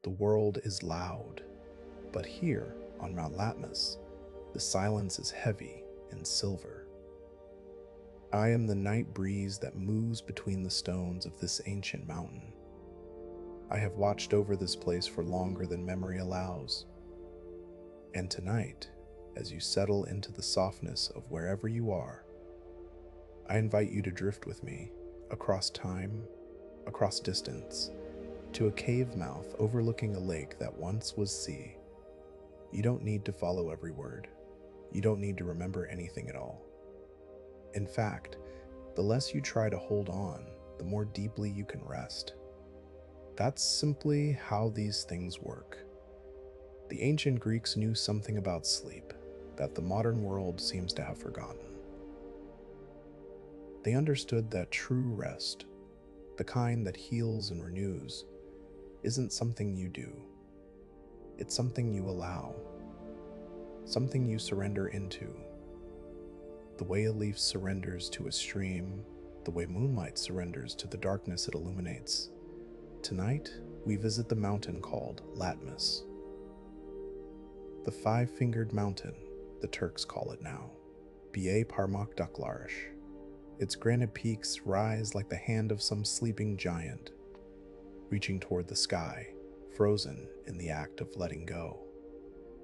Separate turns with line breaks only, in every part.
The world is loud, but here on Mount Latmus, the silence is heavy and silver. I am the night breeze that moves between the stones of this ancient mountain. I have watched over this place for longer than memory allows. And tonight, as you settle into the softness of wherever you are, I invite you to drift with me across time, across distance, to a cave mouth overlooking a lake that once was sea. You don't need to follow every word. You don't need to remember anything at all. In fact, the less you try to hold on, the more deeply you can rest. That's simply how these things work. The ancient Greeks knew something about sleep that the modern world seems to have forgotten. They understood that true rest, the kind that heals and renews, isn't something you do. It's something you allow, something you surrender into. The way a leaf surrenders to a stream, the way moonlight surrenders to the darkness it illuminates. Tonight, we visit the mountain called Latmus. The five-fingered mountain, the Turks call it now, Ba Parmak Duklarish. Its granite peaks rise like the hand of some sleeping giant, reaching toward the sky, frozen in the act of letting go.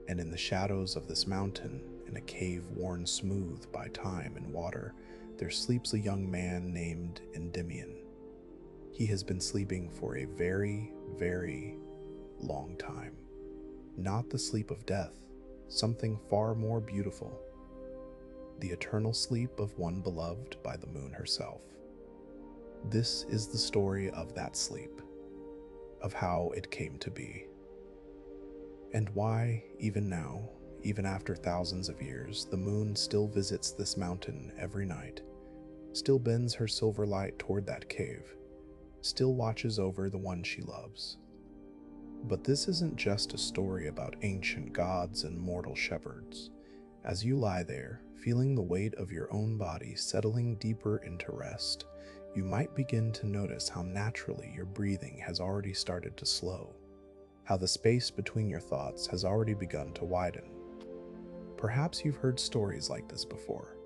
And in the shadows of this mountain, in a cave worn smooth by time and water, there sleeps a young man named Endymion. He has been sleeping for a very, very long time. Not the sleep of death, something far more beautiful. The eternal sleep of one beloved by the moon herself. This is the story of that sleep, of how it came to be, and why, even now, even after thousands of years, the moon still visits this mountain every night, still bends her silver light toward that cave, still watches over the one she loves. But this isn't just a story about ancient gods and mortal shepherds. As you lie there, feeling the weight of your own body settling deeper into rest, you might begin to notice how naturally your breathing has already started to slow, how the space between your thoughts has already begun to widen. Perhaps you've heard stories like this before.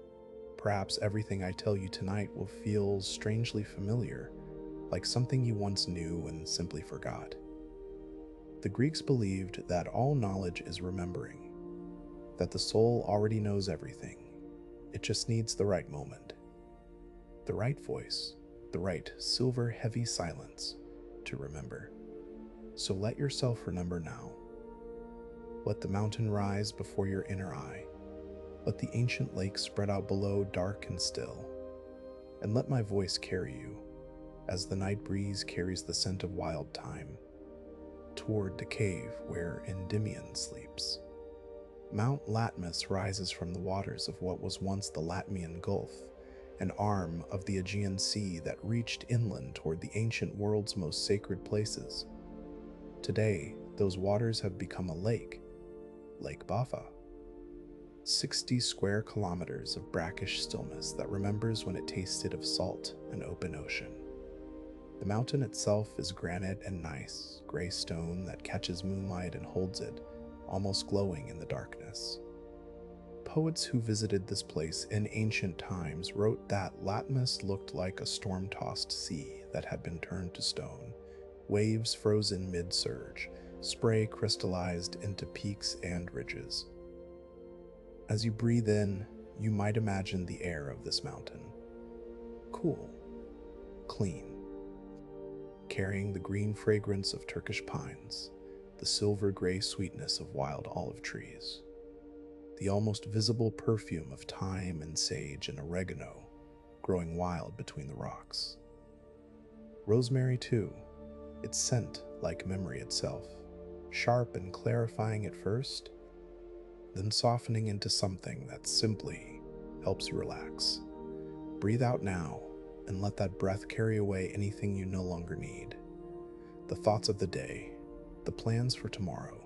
Perhaps everything I tell you tonight will feel strangely familiar, like something you once knew and simply forgot. The Greeks believed that all knowledge is remembering, that the soul already knows everything. It just needs the right moment, the right voice, the right silver heavy silence to remember. So let yourself remember now. Let the mountain rise before your inner eye. Let the ancient lake spread out below dark and still. And let my voice carry you, as the night breeze carries the scent of wild thyme, toward the cave where Endymion sleeps. Mount Latmus rises from the waters of what was once the Latmian Gulf, an arm of the Aegean Sea that reached inland toward the ancient world's most sacred places. Today, those waters have become a lake, Lake Bafa. 60 square kilometers of brackish stillness that remembers when it tasted of salt and open ocean. The mountain itself is granite and nice, gray stone that catches moonlight and holds it, almost glowing in the darkness. Poets who visited this place in ancient times wrote that Latmus looked like a storm-tossed sea that had been turned to stone, waves frozen mid-surge, spray crystallized into peaks and ridges. As you breathe in, you might imagine the air of this mountain. Cool, clean, carrying the green fragrance of Turkish pines, the silver-gray sweetness of wild olive trees, the almost visible perfume of thyme and sage and oregano growing wild between the rocks. Rosemary too, its scent like memory itself, sharp and clarifying at first, then softening into something that simply helps you relax. Breathe out now and let that breath carry away anything you no longer need. The thoughts of the day, the plans for tomorrow,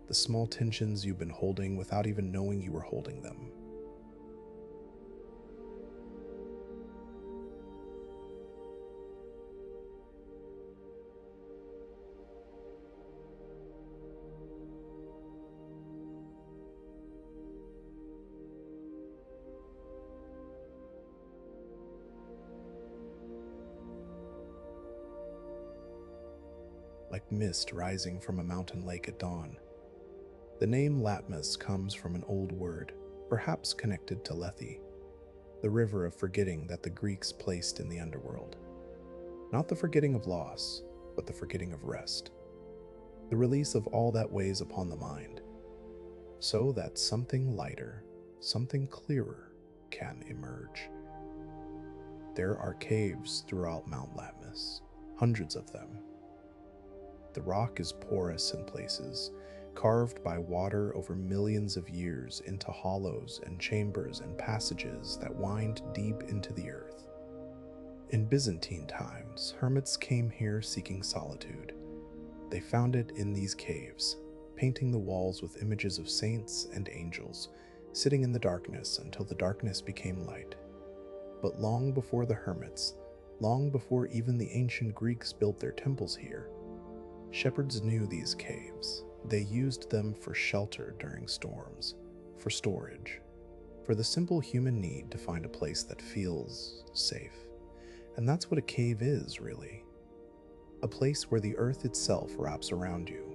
the small tensions you've been holding without even knowing you were holding them. like mist rising from a mountain lake at dawn. The name Latmus comes from an old word, perhaps connected to Lethe, the river of forgetting that the Greeks placed in the underworld. Not the forgetting of loss, but the forgetting of rest, the release of all that weighs upon the mind, so that something lighter, something clearer can emerge. There are caves throughout Mount Latmus, hundreds of them. The rock is porous in places, carved by water over millions of years into hollows and chambers and passages that wind deep into the earth. In Byzantine times, hermits came here seeking solitude. They found it in these caves, painting the walls with images of saints and angels, sitting in the darkness until the darkness became light. But long before the hermits, long before even the ancient Greeks built their temples here, shepherds knew these caves. They used them for shelter during storms, for storage, for the simple human need to find a place that feels safe. And that's what a cave is, really. A place where the earth itself wraps around you,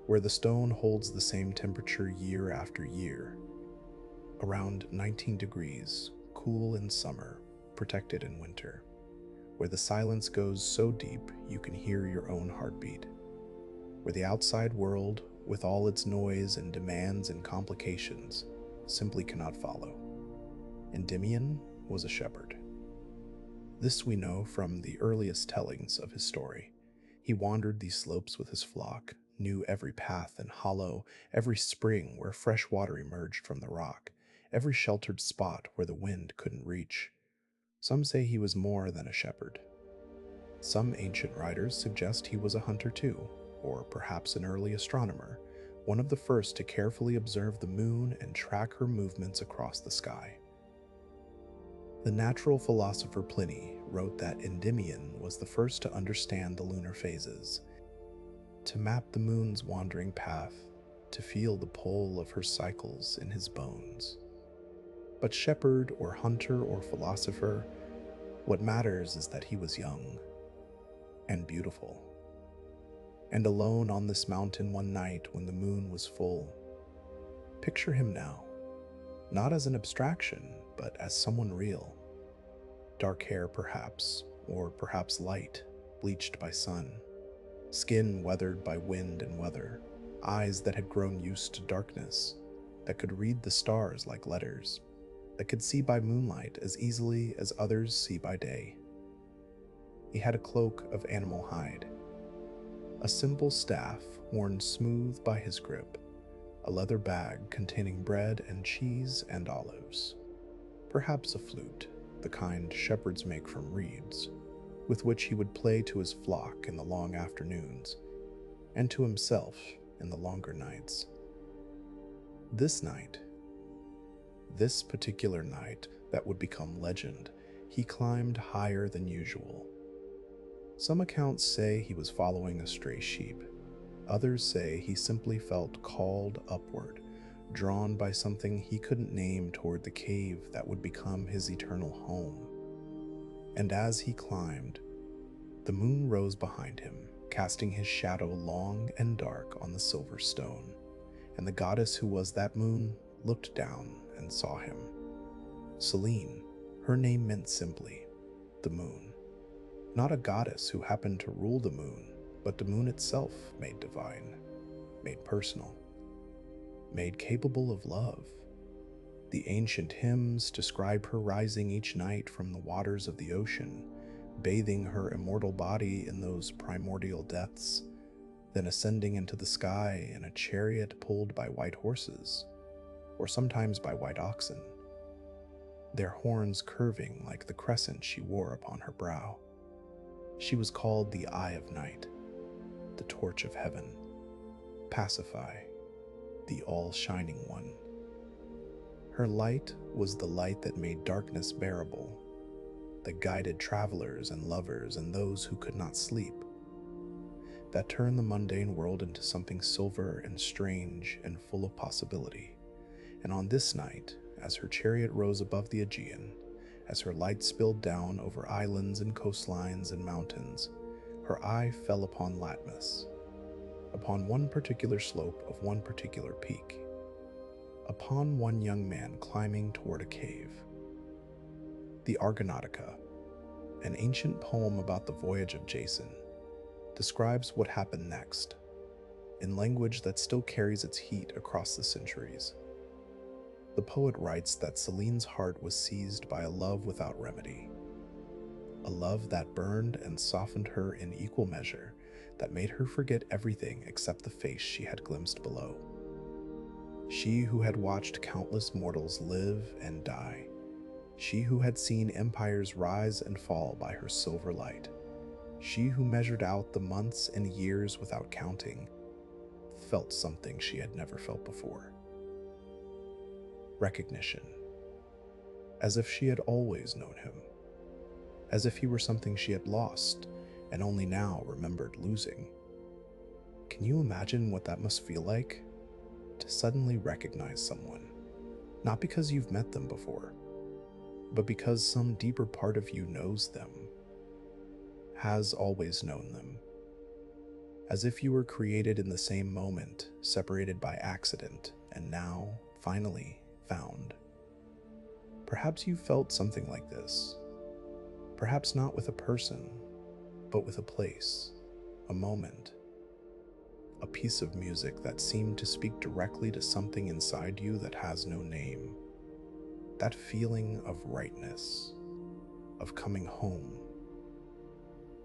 where the stone holds the same temperature year after year, around 19 degrees, cool in summer, protected in winter, where the silence goes so deep you can hear your own heartbeat, where the outside world, with all its noise and demands and complications, simply cannot follow. Endymion was a shepherd. This we know from the earliest tellings of his story. He wandered these slopes with his flock, knew every path and hollow, every spring where fresh water emerged from the rock, every sheltered spot where the wind couldn't reach. Some say he was more than a shepherd. Some ancient writers suggest he was a hunter too, or perhaps an early astronomer, one of the first to carefully observe the moon and track her movements across the sky. The natural philosopher Pliny wrote that Endymion was the first to understand the lunar phases, to map the moon's wandering path, to feel the pull of her cycles in his bones. But shepherd or hunter or philosopher, what matters is that he was young and beautiful, and alone on this mountain one night when the moon was full. Picture him now, not as an abstraction, but as someone real. Dark hair perhaps, or perhaps light, bleached by sun, skin weathered by wind and weather, eyes that had grown used to darkness, that could read the stars like letters, that could see by moonlight as easily as others see by day. He had a cloak of animal hide, a simple staff worn smooth by his grip, a leather bag containing bread and cheese and olives, perhaps a flute, the kind shepherds make from reeds, with which he would play to his flock in the long afternoons, and to himself in the longer nights. This night, this particular night that would become legend, he climbed higher than usual. Some accounts say he was following a stray sheep. Others say he simply felt called upward, drawn by something he couldn't name toward the cave that would become his eternal home. And as he climbed, the moon rose behind him, casting his shadow long and dark on the silver stone, and the goddess who was that moon looked down and saw him. Selene, her name meant simply the moon. Not a goddess who happened to rule the moon, but the moon itself made divine, made personal, made capable of love. The ancient hymns describe her rising each night from the waters of the ocean, bathing her immortal body in those primordial depths, then ascending into the sky in a chariot pulled by white horses, or sometimes by white oxen, their horns curving like the crescent she wore upon her brow. She was called the Eye of Night, the Torch of Heaven, Pacify, the All-Shining One. Her light was the light that made darkness bearable, that guided travelers and lovers and those who could not sleep, that turned the mundane world into something silver and strange and full of possibility. And on this night, as her chariot rose above the Aegean, as her light spilled down over islands and coastlines and mountains, her eye fell upon Latmus, upon one particular slope of one particular peak, upon one young man climbing toward a cave. The Argonautica, an ancient poem about the voyage of Jason, describes what happened next, in language that still carries its heat across the centuries. The poet writes that Selene's heart was seized by a love without remedy, a love that burned and softened her in equal measure, that made her forget everything except the face she had glimpsed below. She who had watched countless mortals live and die, she who had seen empires rise and fall by her silver light, she who measured out the months and years without counting, felt something she had never felt before. Recognition. As if she had always known him. As if he were something she had lost and only now remembered losing. Can you imagine what that must feel like? To suddenly recognize someone, not because you've met them before, but because some deeper part of you knows them, has always known them. As if you were created in the same moment, separated by accident, and now, finally, found. Perhaps you felt something like this. Perhaps not with a person, but with a place, a moment, a piece of music that seemed to speak directly to something inside you that has no name. That feeling of rightness, of coming home,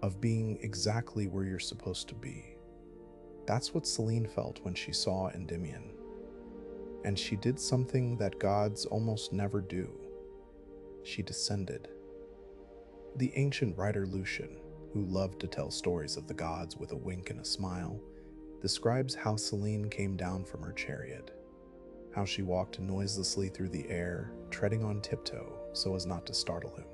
of being exactly where you're supposed to be. That's what Selene felt when she saw Endymion. And she did something that gods almost never do. She descended. The ancient writer Lucian, who loved to tell stories of the gods with a wink and a smile, describes how Selene came down from her chariot, how she walked noiselessly through the air, treading on tiptoe so as not to startle him,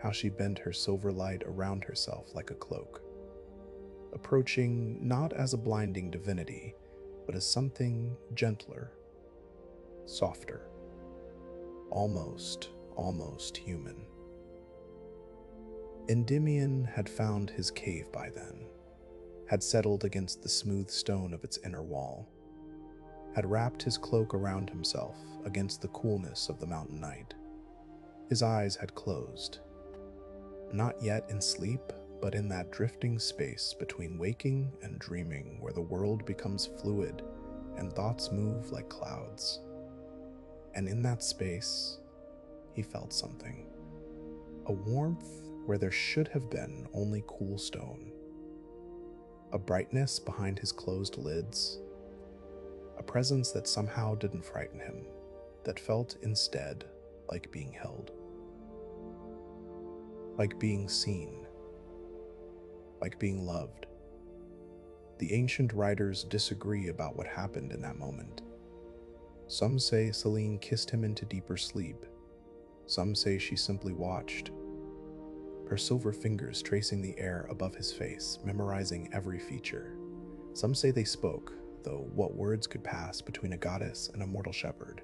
how she bent her silver light around herself like a cloak, approaching not as a blinding divinity, but as something gentler, softer, almost human. Endymion had found his cave by then, had settled against the smooth stone of its inner wall, had wrapped his cloak around himself against the coolness of the mountain night. His eyes had closed, not yet in sleep, but in that drifting space between waking and dreaming where the world becomes fluid and thoughts move like clouds. And in that space, he felt something. A warmth where there should have been only cool stone. A brightness behind his closed lids. A presence that somehow didn't frighten him, that felt instead like being held. Like being seen. Like being loved. The ancient writers disagree about what happened in that moment. Some say Selene kissed him into deeper sleep. Some say she simply watched, her silver fingers tracing the air above his face, memorizing every feature. Some say they spoke, though what words could pass between a goddess and a mortal shepherd?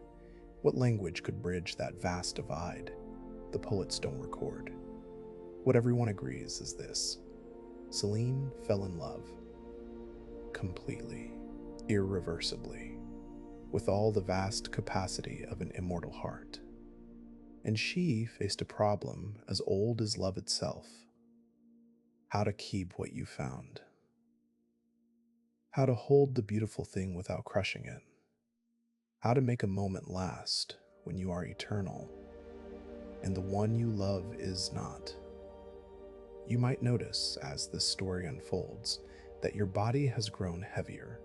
What language could bridge that vast divide? The poets don't record. What everyone agrees is this: Selene fell in love. Completely, irreversibly, with all the vast capacity of an immortal heart. And she faced a problem as old as love itself: how to keep what you found, how to hold the beautiful thing without crushing it, how to make a moment last when you are eternal and the one you love is not. You might notice as this story unfolds that your body has grown heavier,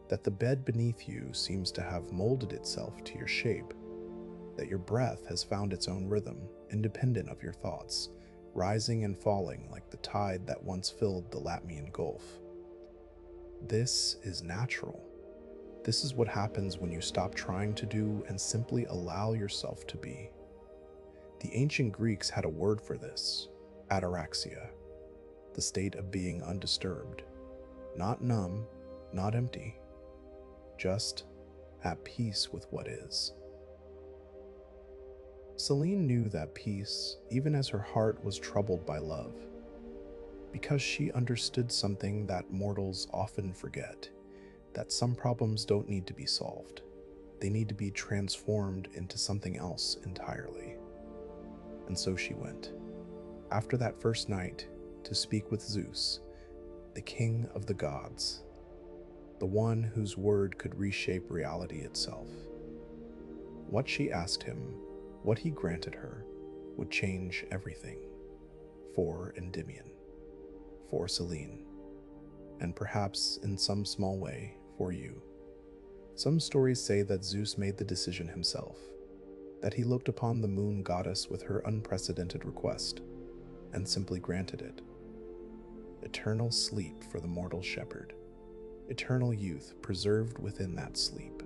that the bed beneath you seems to have molded itself to your shape, that your breath has found its own rhythm, independent of your thoughts, rising and falling like the tide that once filled the Latmian Gulf. This is natural. This is what happens when you stop trying to do and simply allow yourself to be. The ancient Greeks had a word for this: ataraxia, the state of being undisturbed, not numb, not empty, just at peace with what is. Selene knew that peace, even as her heart was troubled by love. because she understood something that mortals often forget, that some problems don't need to be solved. They need to be transformed into something else entirely. And so she went, after that first night, to speak with Zeus, the king of the gods, the one whose word could reshape reality itself. What she asked him, what he granted her, would change everything for Endymion, for Selene, and perhaps in some small way for you. Some stories say that Zeus made the decision himself, that he looked upon the moon goddess with her unprecedented request and simply granted it. Eternal sleep for the mortal shepherd, eternal youth preserved within that sleep,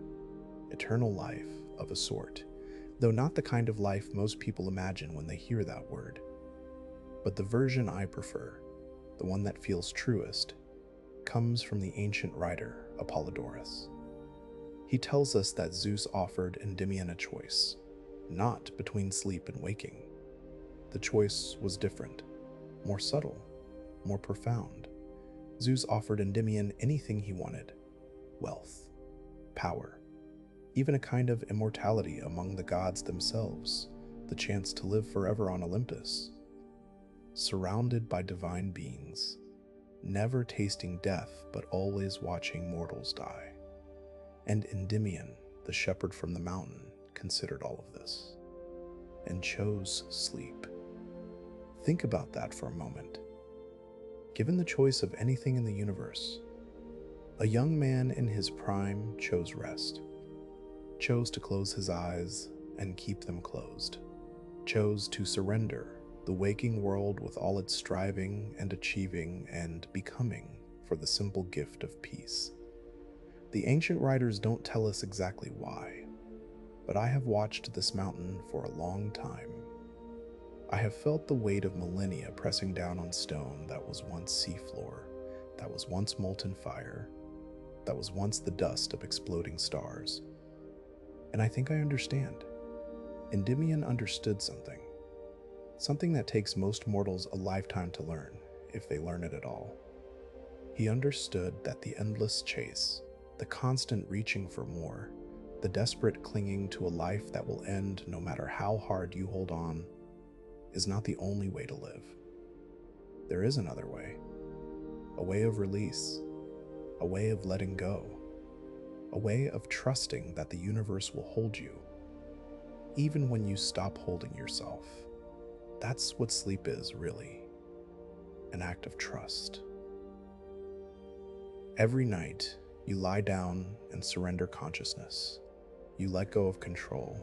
eternal life of a sort, though not the kind of life most people imagine when they hear that word. But the version I prefer, the one that feels truest, comes from the ancient writer Apollodorus. He tells us that Zeus offered Endymion a choice, not between sleep and waking. The choice was different, more subtle, more profound. Zeus offered Endymion anything he wanted: wealth, power, even a kind of immortality among the gods themselves, the chance to live forever on Olympus, surrounded by divine beings, never tasting death but always watching mortals die. And Endymion, the shepherd from the mountain, considered all of this and chose sleep. Think about that for a moment. Given the choice of anything in the universe, a young man in his prime chose rest, chose to close his eyes and keep them closed, chose to surrender the waking world with all its striving and achieving and becoming for the simple gift of peace. The ancient writers don't tell us exactly why, but I have watched this mountain for a long time. I have felt the weight of millennia pressing down on stone that was once seafloor, that was once molten fire, that was once the dust of exploding stars. And I think I understand. Endymion understood something. Something that takes most mortals a lifetime to learn, if they learn it at all. He understood that the endless chase, the constant reaching for more, the desperate clinging to a life that will end no matter how hard you hold on, is not the only way to live. There is another way. A way of release, a way of letting go, a way of trusting that the universe will hold you, even when you stop holding yourself. That's what sleep is, really. An act of trust. Every night, you lie down and surrender consciousness. You let go of control.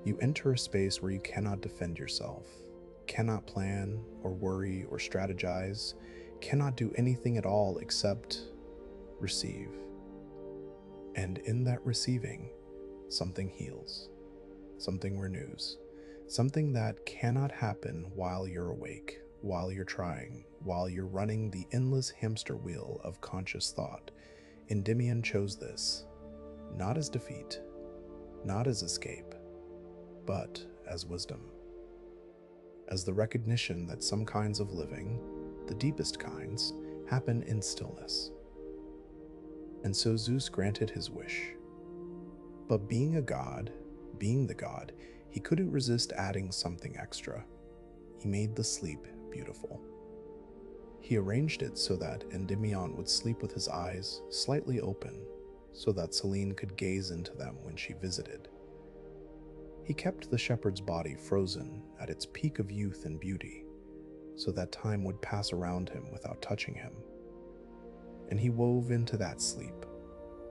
You enter a space where you cannot defend yourself, cannot plan or worry or strategize, cannot do anything at all except receive. And in that receiving, something heals, something renews, something that cannot happen while you're awake, while you're trying, while you're running the endless hamster wheel of conscious thought. Endymion chose this, not as defeat, not as escape, but as wisdom, as the recognition that some kinds of living, the deepest kinds, happen in stillness. And so Zeus granted his wish. But being a god, being the god, he couldn't resist adding something extra. He made the sleep beautiful. He arranged it so that Endymion would sleep with his eyes slightly open, so that Selene could gaze into them when she visited. He kept the shepherd's body frozen at its peak of youth and beauty, so that time would pass around him without touching him. And he wove into that sleep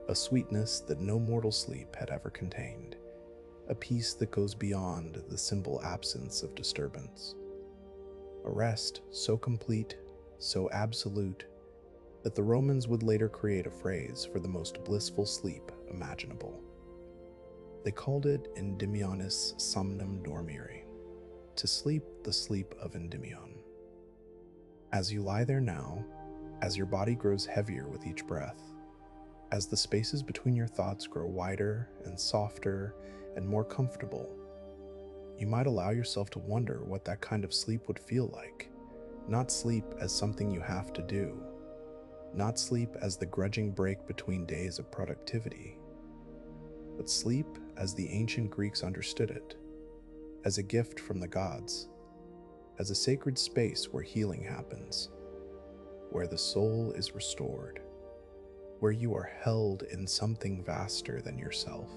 a sweetness that no mortal sleep had ever contained, a peace that goes beyond the simple absence of disturbance, a rest so complete, so absolute, that the Romans would later create a phrase for the most blissful sleep imaginable. They called it Endymionis somnum dormire, to sleep the sleep of Endymion. As you lie there now, as your body grows heavier with each breath, as the spaces between your thoughts grow wider and softer and more comfortable, you might allow yourself to wonder what that kind of sleep would feel like, Not sleep as something you have to do, not sleep as the grudging break between days of productivity, but sleep as the ancient Greeks understood it, as a gift from the gods, as a sacred space where healing happens, where the soul is restored, where you are held in something vaster than yourself.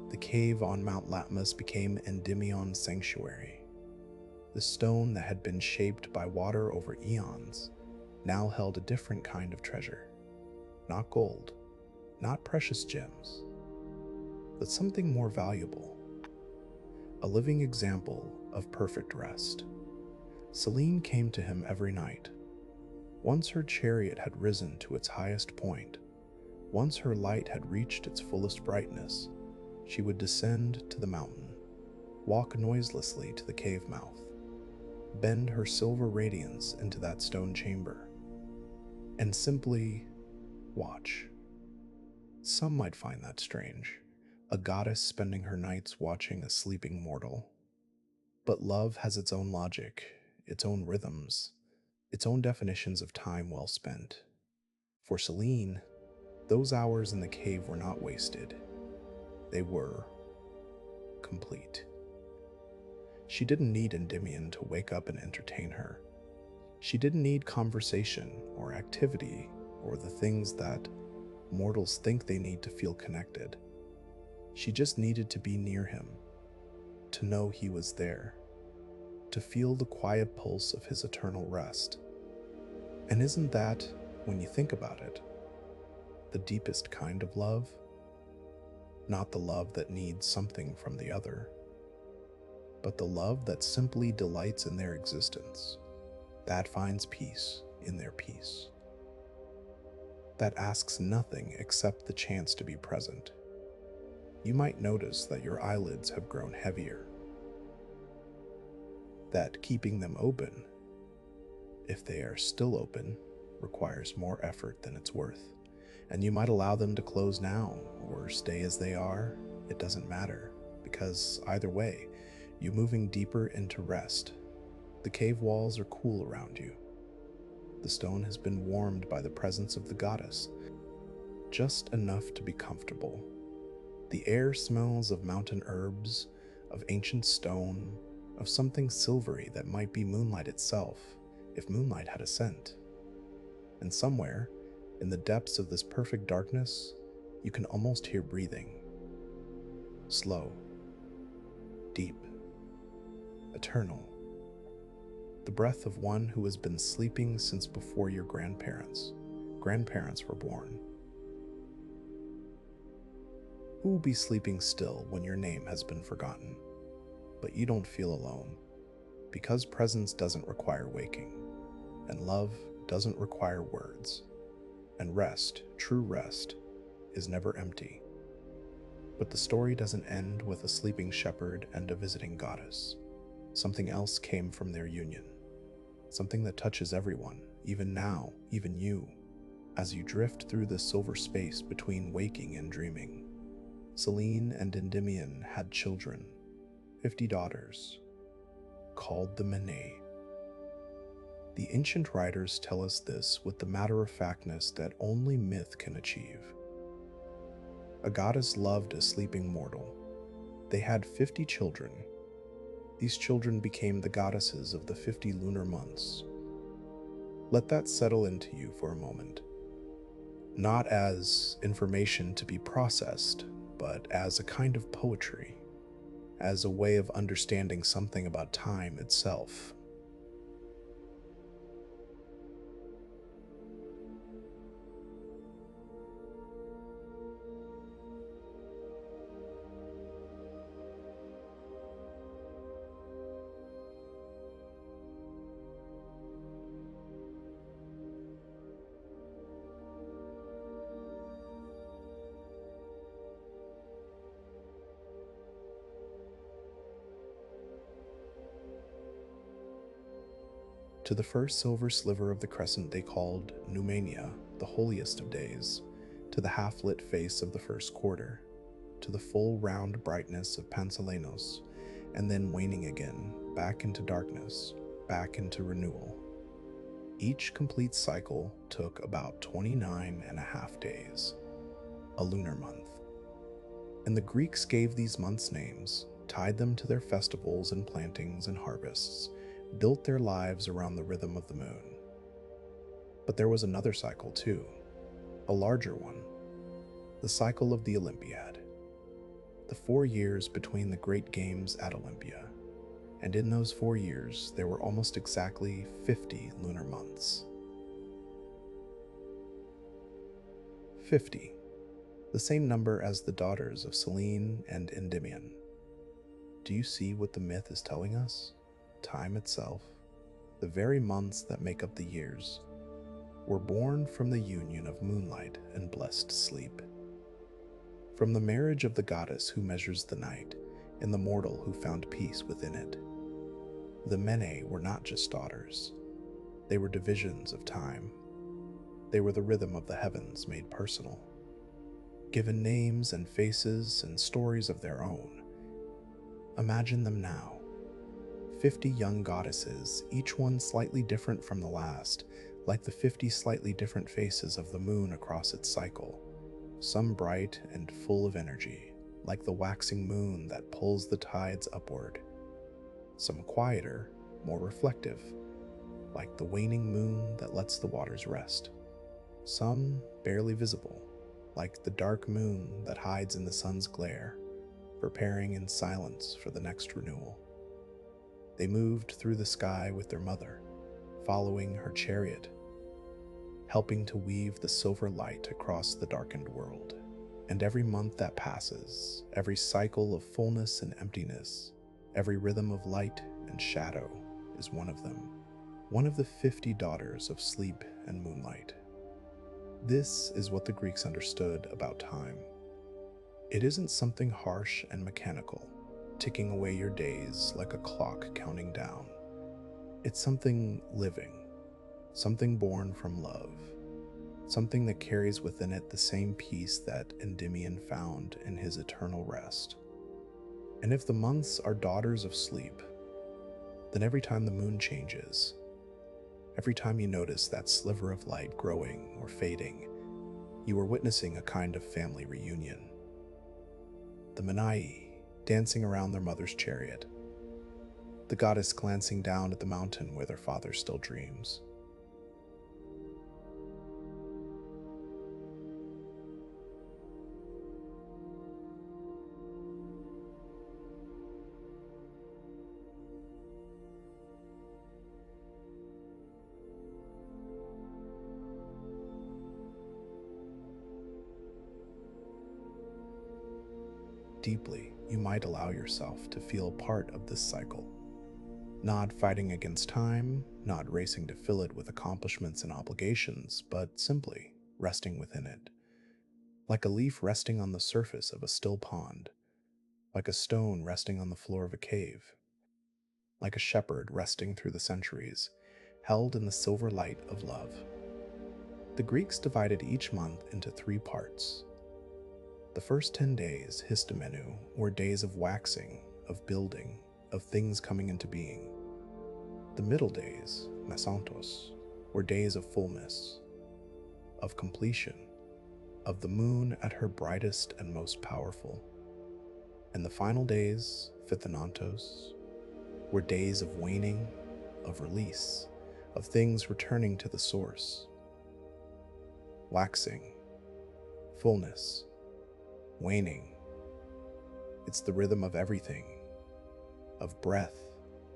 The cave on Mount Latmus became Endymion's sanctuary. The stone that had been shaped by water over eons now held a different kind of treasure. Not gold, not precious gems, but something more valuable. A living example of perfect rest. Selene came to him every night. Once her chariot had risen to its highest point, once her light had reached its fullest brightness, she would descend to the mountain, walk noiselessly to the cave mouth, bend her silver radiance into that stone chamber, and simply watch. Some might find that strange, a goddess spending her nights watching a sleeping mortal. But love has its own logic, its own rhythms, its own definitions of time well spent. For Selene, those hours in the cave were not wasted. They were complete. She didn't need Endymion to wake up and entertain her. She didn't need conversation or activity or the things that mortals think they need to feel connected. She just needed to be near him, to know he was there, to feel the quiet pulse of his eternal rest. And isn't that, when you think about it, the deepest kind of love? Not the love that needs something from the other, but the love that simply delights in their existence, that finds peace in their peace, that asks nothing except the chance to be present. You might notice that your eyelids have grown heavier, that keeping them open, if they are still open, requires more effort than it's worth. And you might allow them to close now or stay as they are. It doesn't matter, because either way, you're moving deeper into rest. The cave walls are cool around you. The stone has been warmed by the presence of the goddess, just enough to be comfortable. The air smells of mountain herbs, of ancient stone, of something silvery that might be moonlight itself, if moonlight had a scent. And somewhere, in the depths of this perfect darkness, you can almost hear breathing. Slow, deep, eternal. The breath of one who has been sleeping since before your grandparents were born. Who will be sleeping still when your name has been forgotten? But you don't feel alone, because presence doesn't require waking, and love doesn't require words, and rest, true rest, is never empty. But the story doesn't end with a sleeping shepherd and a visiting goddess. Something else came from their union, something that touches everyone, even now, even you, as you drift through the silver space between waking and dreaming. Selene and Endymion had children, 50 daughters, called the Mene. The ancient writers tell us this with the matter-of-factness that only myth can achieve. A goddess loved a sleeping mortal. They had 50 children. These children became the goddesses of the 50 lunar months. Let that settle into you for a moment. Not as information to be processed, but as a kind of poetry, as a way of understanding something about time itself. To the first silver sliver of the crescent they called Numania, the holiest of days, to the half-lit face of the first quarter, to the full round brightness of Panselenos, and then waning again, back into darkness, back into renewal. Each complete cycle took about 29 and a half days, a lunar month. And the Greeks gave these months names, tied them to their festivals and plantings and harvests, built their lives around the rhythm of the moon. But there was another cycle too, a larger one, the cycle of the Olympiad, the 4 years between the great games at Olympia. And in those 4 years, there were almost exactly 50 lunar months. 50, the same number as the daughters of Selene and Endymion. Do you see what the myth is telling us? Time itself, the very months that make up the years, were born from the union of moonlight and blessed sleep. From the marriage of the goddess who measures the night and the mortal who found peace within it. The Mene were not just daughters. They were divisions of time. They were the rhythm of the heavens made personal, given names and faces and stories of their own. Imagine them now, 50 young goddesses, each one slightly different from the last, like the 50 slightly different faces of the moon across its cycle, some bright and full of energy, like the waxing moon that pulls the tides upward, some quieter, more reflective, like the waning moon that lets the waters rest, some barely visible, like the dark moon that hides in the sun's glare, preparing in silence for the next renewal. They moved through the sky with their mother, following her chariot, helping to weave the silver light across the darkened world. And every month that passes, every cycle of fullness and emptiness, every rhythm of light and shadow is one of them, one of the 50 daughters of sleep and moonlight. This is what the Greeks understood about time. It isn't something harsh and mechanical, ticking away your days like a clock counting down. It's something living, something born from love, something that carries within it the same peace that Endymion found in his eternal rest. And if the months are daughters of sleep, then every time the moon changes, every time you notice that sliver of light growing or fading, you are witnessing a kind of family reunion. The Menai dancing around their mother's chariot, the goddess glancing down at the mountain where their father still dreams. Deeply, you might allow yourself to feel part of this cycle, not fighting against time, not racing to fill it with accomplishments and obligations, but simply resting within it, like a leaf resting on the surface of a still pond, like a stone resting on the floor of a cave, like a shepherd resting through the centuries, held in the silver light of love. The Greeks divided each month into 3 parts. The first 10 days, histomenu, were days of waxing, of building, of things coming into being. The middle days, mesantos, were days of fullness, of completion, of the moon at her brightest and most powerful. And the final days, phthonantos, were days of waning, of release, of things returning to the source. Waxing, fullness, waning. It's the rhythm of everything, of breath,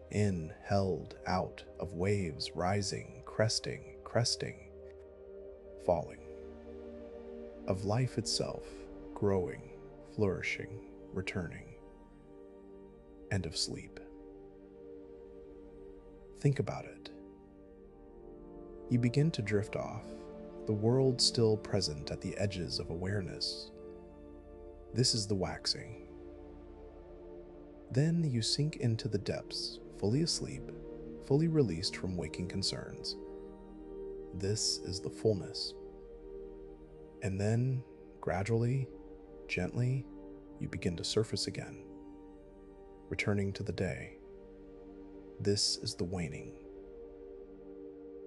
in, held, out, of waves, rising, cresting, falling, of life itself, growing, flourishing, returning, and of sleep. Think about it. You begin to drift off, the world still present at the edges of awareness. This is the waxing. Then you sink into the depths, fully asleep, fully released from waking concerns. This is the fullness. And then, gradually, gently, you begin to surface again, returning to the day. This is the waning.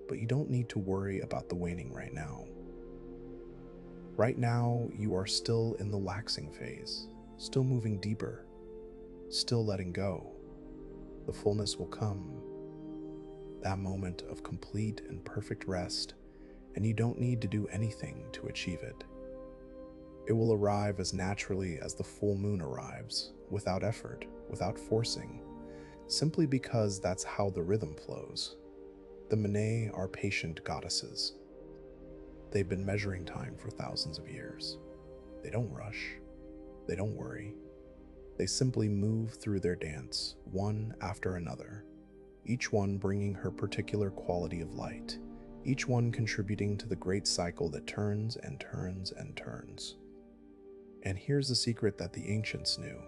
but you don't need to worry about the waning right now. Right now, you are still in the waxing phase, still moving deeper, still letting go. The fullness will come, that moment of complete and perfect rest, and you don't need to do anything to achieve it. It will arrive as naturally as the full moon arrives, without effort, without forcing, simply because that's how the rhythm flows. The Mene are patient goddesses. They've been measuring time for thousands of years. They don't rush. They don't worry. They simply move through their dance, one after another, each one bringing her particular quality of light, each one contributing to the great cycle that turns and turns and turns. And here's the secret that the ancients knew.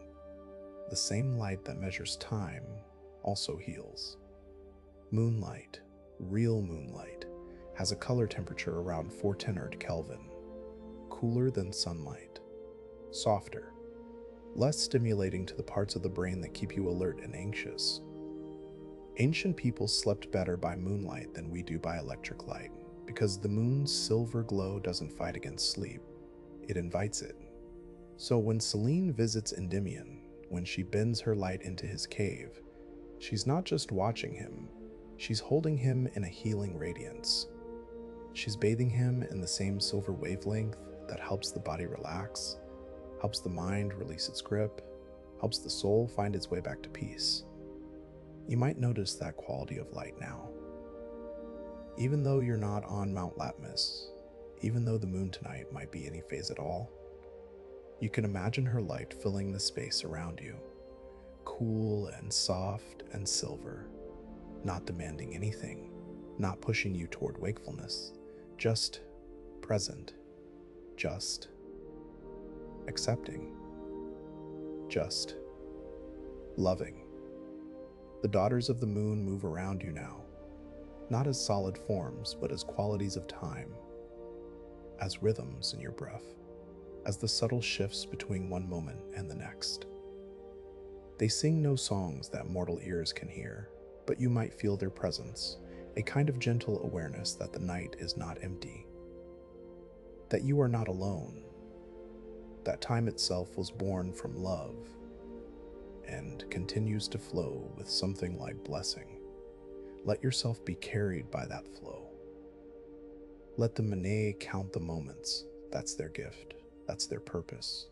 The same light that measures time also heals. Moonlight, real moonlight, has a color temperature around 400 Kelvin, cooler than sunlight, softer, less stimulating to the parts of the brain that keep you alert and anxious. Ancient people slept better by moonlight than we do by electric light, because the moon's silver glow doesn't fight against sleep, it invites it. So when Selene visits Endymion, when she bends her light into his cave, she's not just watching him, she's holding him in a healing radiance. She's bathing him in the same silver wavelength that helps the body relax, helps the mind release its grip, helps the soul find its way back to peace. You might notice that quality of light now. Even though you're not on Mount Latmus, even though the moon tonight might be any phase at all, you can imagine her light filling the space around you, cool and soft and silver, not demanding anything, not pushing you toward wakefulness, just present, just accepting, just loving. The daughters of the moon move around you now, not as solid forms, but as qualities of time, as rhythms in your breath, as the subtle shifts between one moment and the next. They sing no songs that mortal ears can hear, but you might feel their presence, a kind of gentle awareness that the night is not empty, that you are not alone, that time itself was born from love and continues to flow with something like blessing. Let yourself be carried by that flow. Let the Mene count the moments. That's their gift. That's their purpose.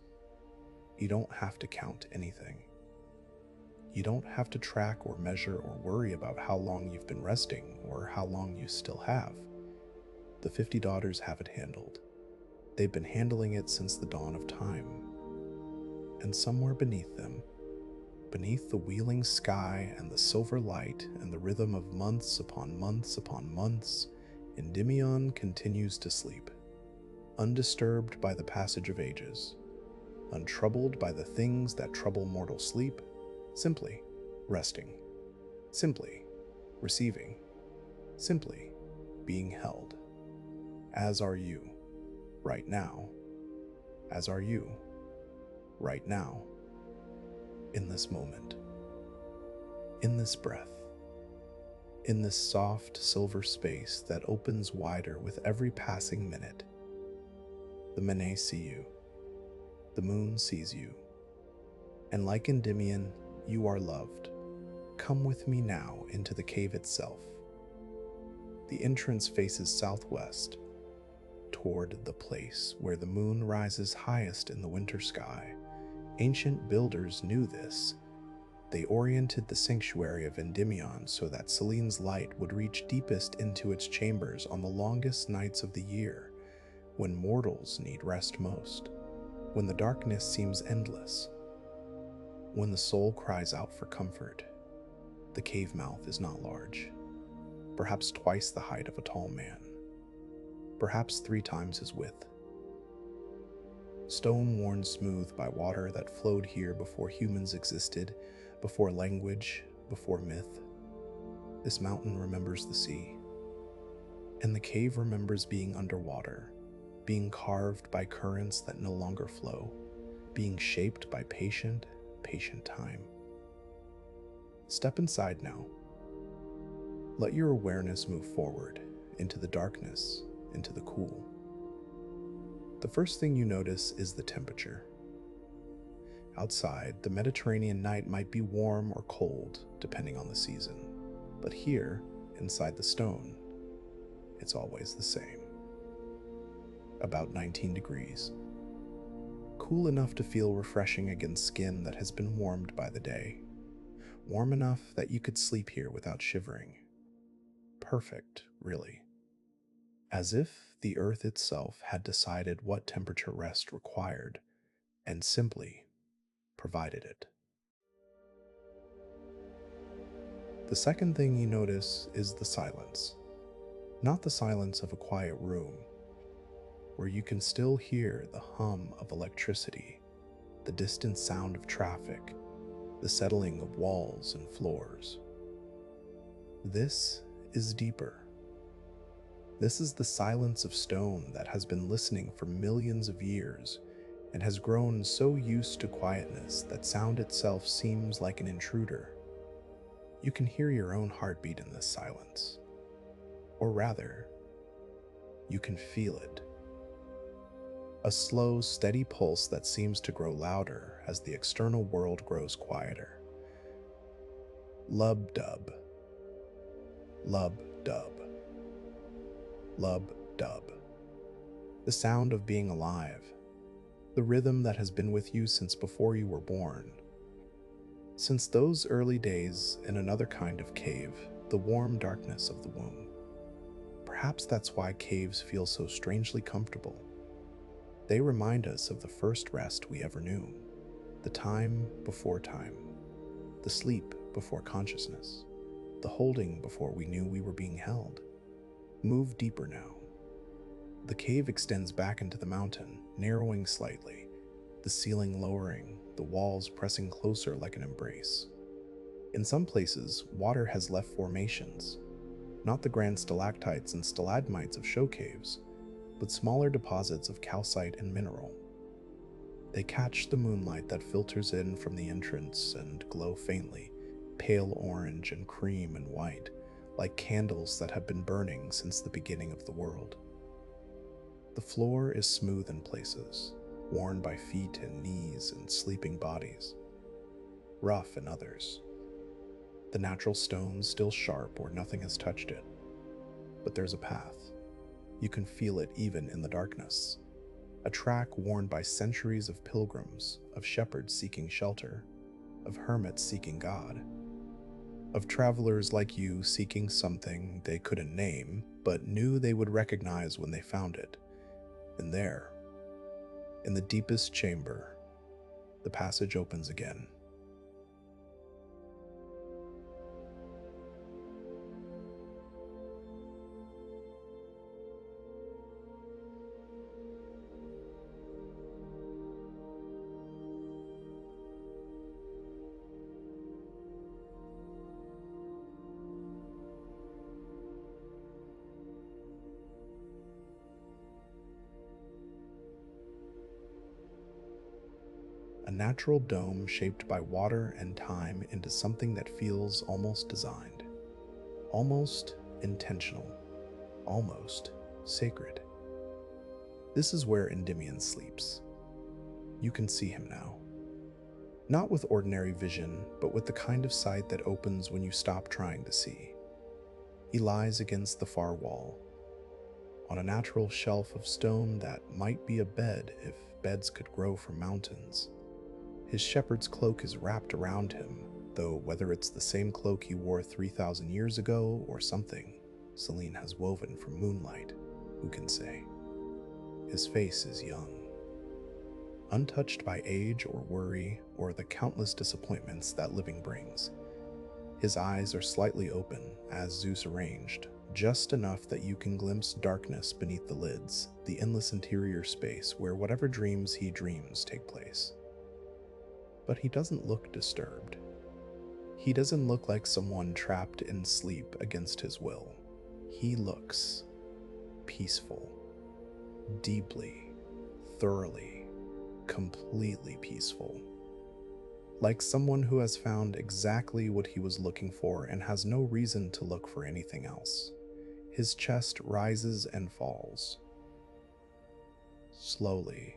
You don't have to count anything. You don't have to track or measure or worry about how long you've been resting or how long you still have. The 50 daughters have it handled. They've been handling it since the dawn of time. And somewhere beneath them, beneath the wheeling sky and the silver light and the rhythm of months upon months upon months, Endymion continues to sleep, undisturbed by the passage of ages, untroubled by the things that trouble mortal sleep, simply resting, simply receiving, simply being held. As are you, right now. As are you, right now. In this moment, in this breath, in this soft silver space that opens wider with every passing minute. The Mene see you, the moon sees you, and like Endymion, you are loved. Come with me now into the cave itself. The entrance faces southwest, toward the place where the moon rises highest in the winter sky. Ancient builders knew this. They oriented the sanctuary of Endymion so that Selene's light would reach deepest into its chambers on the longest nights of the year, when mortals need rest most, when the darkness seems endless, when the soul cries out for comfort. The cave mouth is not large, perhaps twice the height of a tall man, perhaps 3 times his width. Stone worn smooth by water that flowed here before humans existed, before language, before myth. This mountain remembers the sea, and the cave remembers being underwater, being carved by currents that no longer flow, being shaped by patient time. Step inside now. Let your awareness move forward, into the darkness, into the cool. The first thing you notice is the temperature. Outside, the Mediterranean night might be warm or cold, depending on the season. But here, inside the stone, it's always the same. About 19 degrees. Cool enough to feel refreshing against skin that has been warmed by the day. Warm enough that you could sleep here without shivering. Perfect, really. As if the earth itself had decided what temperature rest required and simply provided it. The second thing you notice is the silence. Not the silence of a quiet room, where you can still hear the hum of electricity, the distant sound of traffic, the settling of walls and floors. This is deeper. This is the silence of stone that has been listening for millions of years and has grown so used to quietness that sound itself seems like an intruder. You can hear your own heartbeat in this silence. Or rather, you can feel it. A slow, steady pulse that seems to grow louder as the external world grows quieter. Lub-dub. Lub-dub. Lub-dub. The sound of being alive. The rhythm that has been with you since before you were born. Since those early days in another kind of cave, the warm darkness of the womb. Perhaps that's why caves feel so strangely comfortable. They remind us of the first rest we ever knew, the time before time, the sleep before consciousness, the holding before we knew we were being held. Move deeper now. The cave extends back into the mountain, narrowing slightly, the ceiling lowering, the walls pressing closer like an embrace. In some places, water has left formations, not the grand stalactites and stalagmites of show caves, but smaller deposits of calcite and mineral. They catch the moonlight that filters in from the entrance and glow faintly, pale orange and cream and white, like candles that have been burning since the beginning of the world. The floor is smooth in places, worn by feet and knees and sleeping bodies, rough in others. The natural stone still sharp where nothing has touched it. But there's a path. You can feel it even in the darkness. A track worn by centuries of pilgrims, of shepherds seeking shelter, of hermits seeking God, of travelers like you seeking something they couldn't name, but knew they would recognize when they found it. And there, in the deepest chamber, the passage opens again. A natural dome shaped by water and time into something that feels almost designed, almost intentional, almost sacred. This is where Endymion sleeps. You can see him now. Not with ordinary vision, but with the kind of sight that opens when you stop trying to see. He lies against the far wall, on a natural shelf of stone that might be a bed if beds could grow from mountains. His shepherd's cloak is wrapped around him, though whether it's the same cloak he wore 3,000 years ago or something Selene has woven from moonlight, who can say? His face is young, untouched by age or worry or the countless disappointments that living brings. His eyes are slightly open, as Zeus arranged, just enough that you can glimpse darkness beneath the lids, the endless interior space where whatever dreams he dreams take place. But he doesn't look disturbed. He doesn't look like someone trapped in sleep against his will. He looks peaceful, deeply, thoroughly, completely peaceful. Like someone who has found exactly what he was looking for and has no reason to look for anything else. His chest rises and falls. Slowly.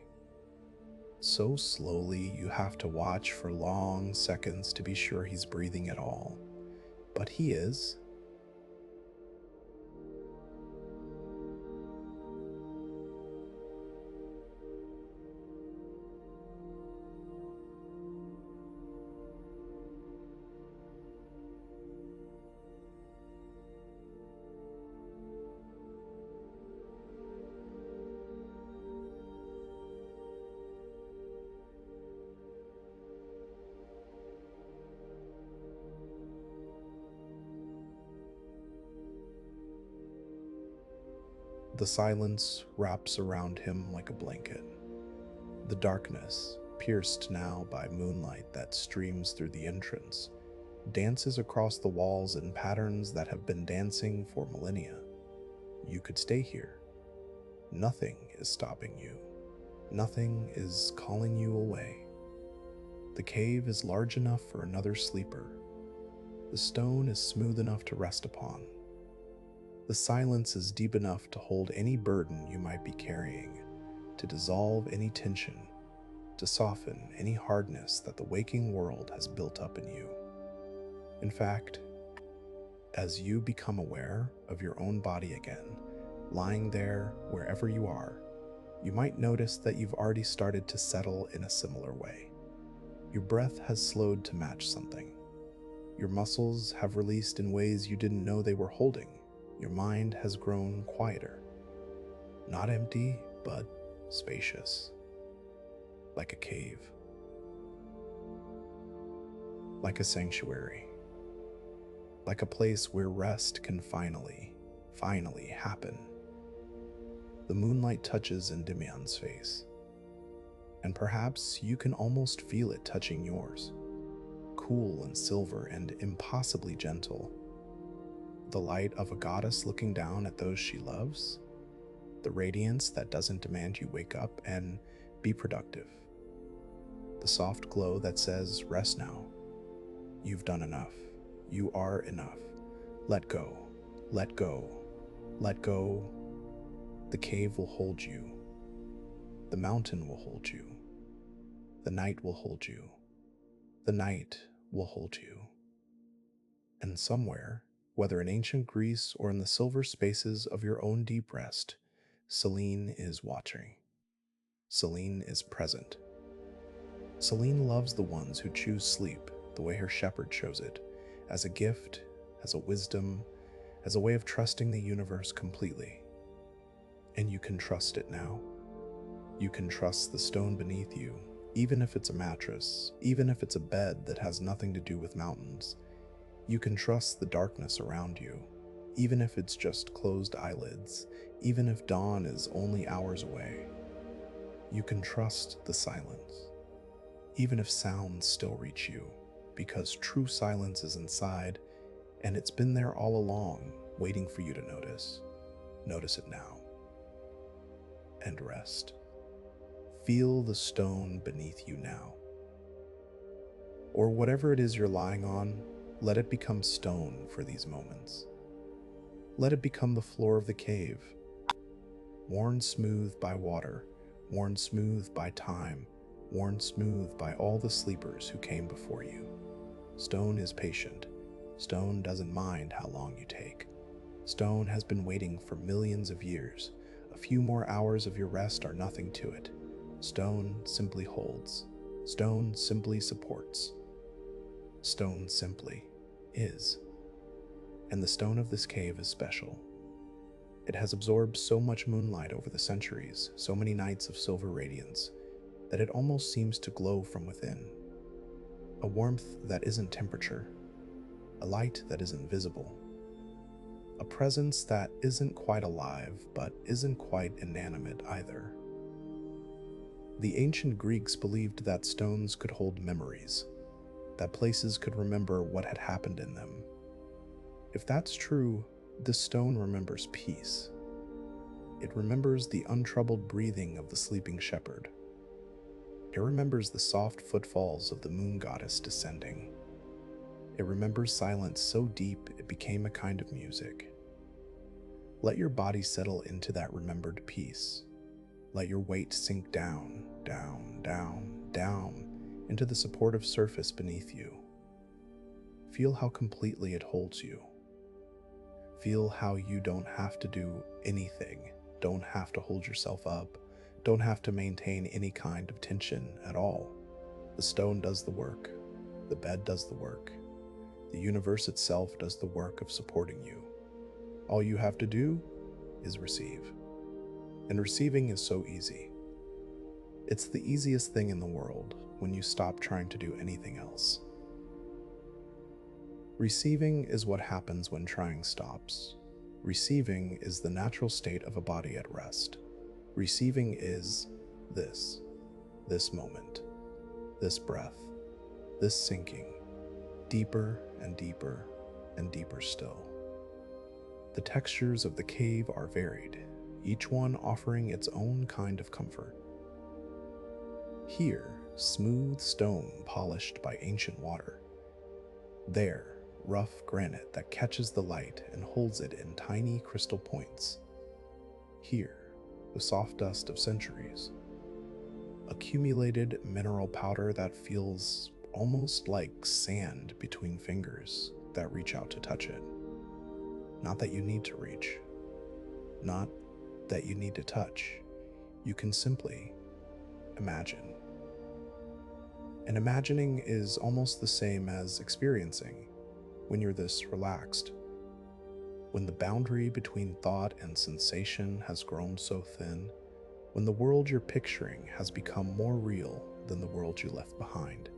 So slowly you have to watch for long seconds to be sure he's breathing at all. But he is. The silence wraps around him like a blanket. The darkness, pierced now by moonlight that streams through the entrance, dances across the walls in patterns that have been dancing for millennia. You could stay here. Nothing is stopping you. Nothing is calling you away. The cave is large enough for another sleeper. The stone is smooth enough to rest upon. The silence is deep enough to hold any burden you might be carrying, to dissolve any tension, to soften any hardness that the waking world has built up in you. In fact, as you become aware of your own body again, lying there wherever you are, you might notice that you've already started to settle in a similar way. Your breath has slowed to match something. Your muscles have released in ways you didn't know they were holding. Your mind has grown quieter. Not empty, but spacious. Like a cave. Like a sanctuary. Like a place where rest can finally happen. The moonlight touches Endymion's face, and perhaps you can almost feel it touching yours. Cool and silver and impossibly gentle. The light of a goddess looking down at those she loves. The radiance that doesn't demand you wake up and be productive. The soft glow that says, rest now. You've done enough. You are enough. Let go. Let go. Let go. The cave will hold you. The mountain will hold you. The night will hold you. The night will hold you. And somewhere, whether in ancient Greece or in the silver spaces of your own deep rest, Selene is watching. Selene is present. Selene loves the ones who choose sleep the way her shepherd chose it, as a gift, as a wisdom, as a way of trusting the universe completely. And you can trust it now. You can trust the stone beneath you, even if it's a mattress, even if it's a bed that has nothing to do with mountains. You can trust the darkness around you, even if it's just closed eyelids, even if dawn is only hours away. You can trust the silence, even if sounds still reach you, because true silence is inside, and it's been there all along, waiting for you to notice. Notice it now. And rest. Feel the stone beneath you now. Or whatever it is you're lying on, let it become stone for these moments. Let it become the floor of the cave, worn smooth by water, worn smooth by time, worn smooth by all the sleepers who came before you. Stone is patient. Stone doesn't mind how long you take. Stone has been waiting for millions of years. A few more hours of your rest are nothing to it. Stone simply holds. Stone simply supports. Stone simply is. And the stone of this cave is special. It has absorbed so much moonlight over the centuries, so many nights of silver radiance, that it almost seems to glow from within. A warmth that isn't temperature, a light that isn't visible, a presence that isn't quite alive but isn't quite inanimate either. The ancient Greeks believed that stones could hold memories, that places could remember what had happened in them. If that's true, this stone remembers peace. It remembers the untroubled breathing of the sleeping shepherd. It remembers the soft footfalls of the moon goddess descending. It remembers silence so deep it became a kind of music. Let your body settle into that remembered peace. Let your weight sink down, down, down, down into the supportive surface beneath you. Feel how completely it holds you. Feel how you don't have to do anything, don't have to hold yourself up, don't have to maintain any kind of tension at all. The stone does the work, the bed does the work, the universe itself does the work of supporting you. All you have to do is receive. And receiving is so easy. It's the easiest thing in the world when you stop trying to do anything else. Receiving is what happens when trying stops. Receiving is the natural state of a body at rest. Receiving is this moment, this breath, this sinking, deeper and deeper and deeper still. The textures of the cave are varied, each one offering its own kind of comfort. Here, smooth stone polished by ancient water. There, rough granite that catches the light and holds it in tiny crystal points. Here, the soft dust of centuries. Accumulated mineral powder that feels almost like sand between fingers that reach out to touch it. Not that you need to reach. Not that you need to touch. You can simply imagine. And imagining is almost the same as experiencing when you're this relaxed. When the boundary between thought and sensation has grown so thin, when the world you're picturing has become more real than the world you left behind.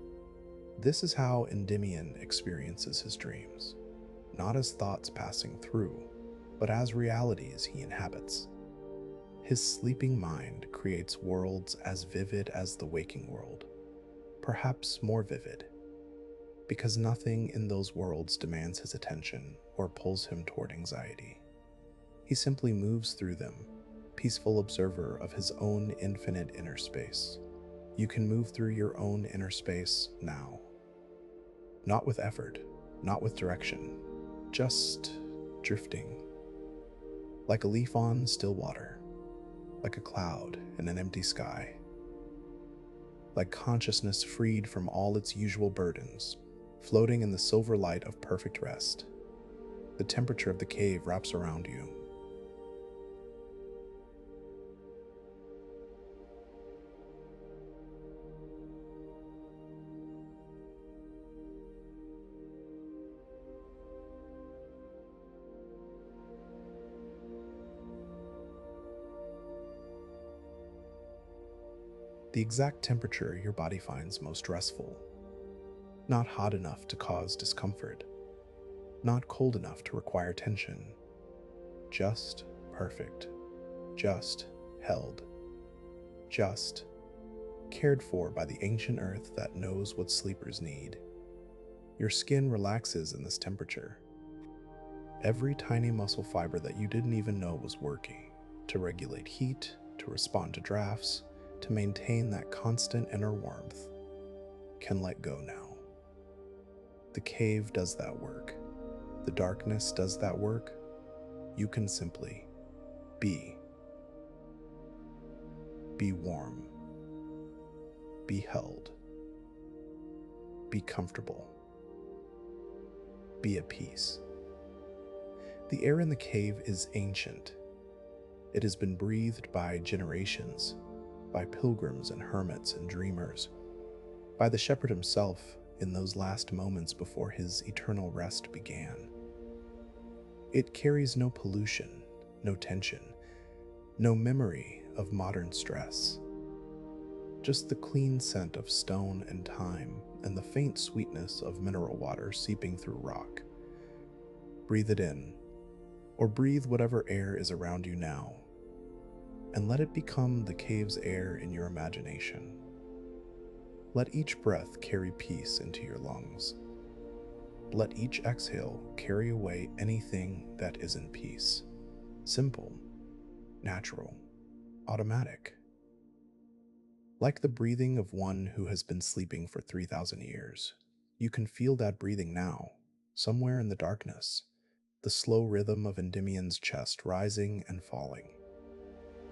This is how Endymion experiences his dreams, not as thoughts passing through, but as realities he inhabits. His sleeping mind creates worlds as vivid as the waking world, perhaps more vivid, because nothing in those worlds demands his attention or pulls him toward anxiety. He simply moves through them, peaceful observer of his own infinite inner space. You can move through your own inner space now. Not with effort, not with direction, just drifting. Like a leaf on still water, like a cloud in an empty sky. Like consciousness freed from all its usual burdens, floating in the silver light of perfect rest. The temperature of the cave wraps around you. The exact temperature your body finds most restful. Not hot enough to cause discomfort. Not cold enough to require tension. Just perfect. Just held. Just cared for by the ancient earth that knows what sleepers need. Your skin relaxes in this temperature. Every tiny muscle fiber that you didn't even know was working to regulate heat, to respond to drafts, to maintain that constant inner warmth, can let go now. The cave does that work. The darkness does that work. You can simply be. Be warm. Be held. Be comfortable. Be at peace. The air in the cave is ancient. It has been breathed by generations, by pilgrims and hermits and dreamers, by the shepherd himself in those last moments before his eternal rest began. It carries no pollution, no tension, no memory of modern stress. Just the clean scent of stone and time and the faint sweetness of mineral water seeping through rock. Breathe it in, or breathe whatever air is around you now, and let it become the cave's air in your imagination. Let each breath carry peace into your lungs. Let each exhale carry away anything that isn't peace. Simple, natural, automatic. Like the breathing of one who has been sleeping for 3,000 years. You can feel that breathing now, somewhere in the darkness, the slow rhythm of Endymion's chest rising and falling.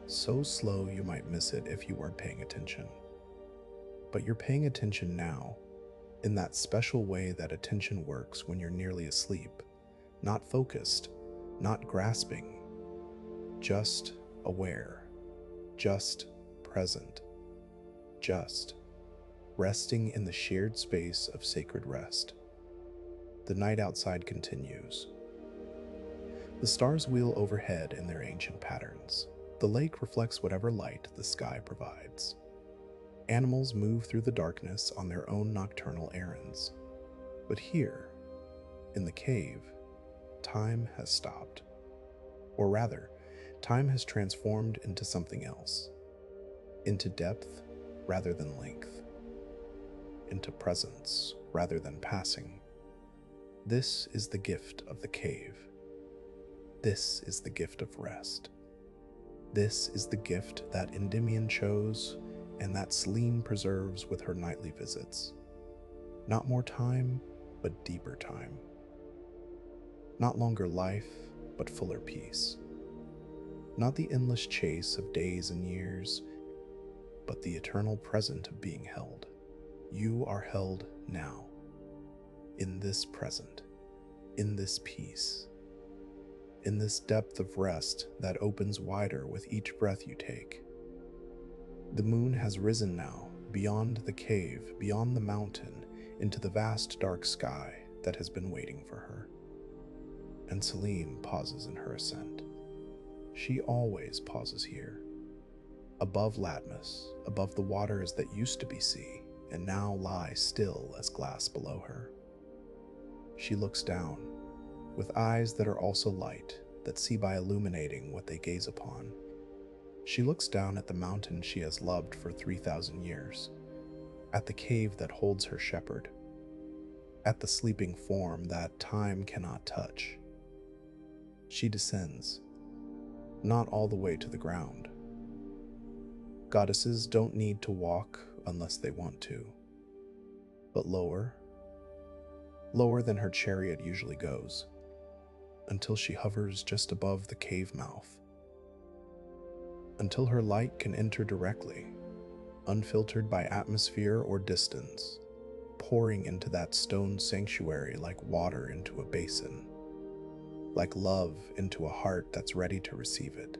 So slow you might miss it if you weren't paying attention. But you're paying attention now, in that special way that attention works when you're nearly asleep, not focused, not grasping, just aware, just present, just resting in the shared space of sacred rest. The night outside continues. The stars wheel overhead in their ancient patterns. The lake reflects whatever light the sky provides. Animals move through the darkness on their own nocturnal errands. But here, in the cave, time has stopped. Or rather, time has transformed into something else. Into depth rather than length. Into presence rather than passing. This is the gift of the cave. This is the gift of rest. This is the gift that Endymion chose and that Selene preserves with her nightly visits. Not more time, but deeper time. Not longer life, but fuller peace. Not the endless chase of days and years, but the eternal present of being held. You are held now, in this present, in this peace, in this depth of rest that opens wider with each breath you take. The moon has risen now, beyond the cave, beyond the mountain, into the vast dark sky that has been waiting for her. And Selene pauses in her ascent. She always pauses here, above Latmus, above the waters that used to be sea and now lie still as glass below her. She looks down, with eyes that are also light, that see by illuminating what they gaze upon. She looks down at the mountain she has loved for 3,000 years, at the cave that holds her shepherd, at the sleeping form that time cannot touch. She descends, not all the way to the ground. Goddesses don't need to walk unless they want to, but lower, lower than her chariot usually goes, until she hovers just above the cave mouth, until her light can enter directly, unfiltered by atmosphere or distance, pouring into that stone sanctuary like water into a basin, like love into a heart that's ready to receive it.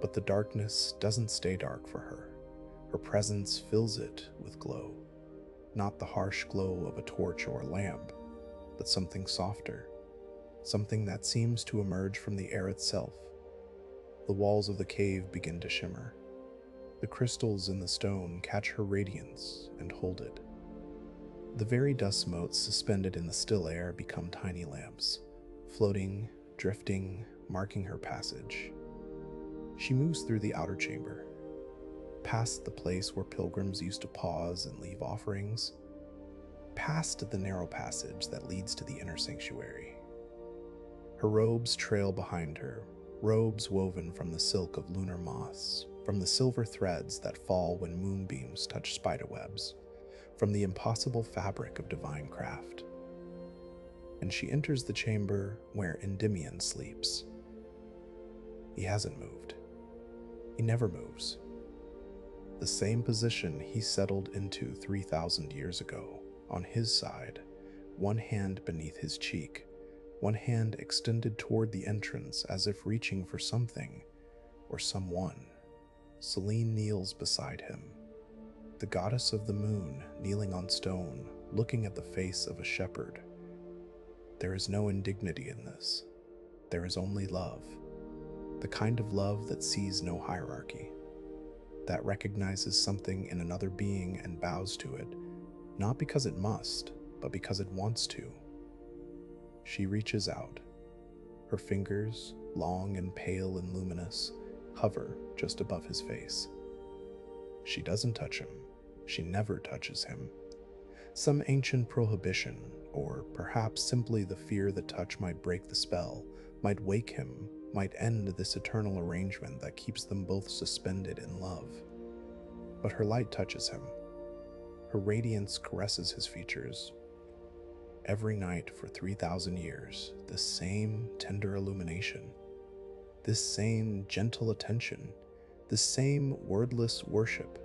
But the darkness doesn't stay dark for her. Her presence fills it with glow. Not the harsh glow of a torch or a lamp, but something softer, something that seems to emerge from the air itself. The walls of the cave begin to shimmer. The crystals in the stone catch her radiance and hold it. The very dust motes suspended in the still air become tiny lamps, floating, drifting, marking her passage. She moves through the outer chamber, past the place where pilgrims used to pause and leave offerings, past the narrow passage that leads to the inner sanctuary. Her robes trail behind her, robes woven from the silk of lunar moths, from the silver threads that fall when moonbeams touch spiderwebs, from the impossible fabric of divine craft. And she enters the chamber where Endymion sleeps. He hasn't moved. He never moves. The same position he settled into 3,000 years ago, on his side, one hand beneath his cheek, one hand extended toward the entrance as if reaching for something or someone. Selene kneels beside him, the goddess of the moon kneeling on stone, looking at the face of a shepherd. There is no indignity in this. There is only love. The kind of love that sees no hierarchy, that recognizes something in another being and bows to it, not because it must, but because it wants to. She reaches out. Her fingers, long and pale and luminous, hover just above his face. She doesn't touch him, She never touches him. Some ancient prohibition, or perhaps simply the fear that touch might break the spell, might wake him, might end this eternal arrangement that keeps them both suspended in love. But her light touches him. Her radiance caresses his features. Every night for 3,000 years, the same tender illumination, this same gentle attention, the same wordless worship.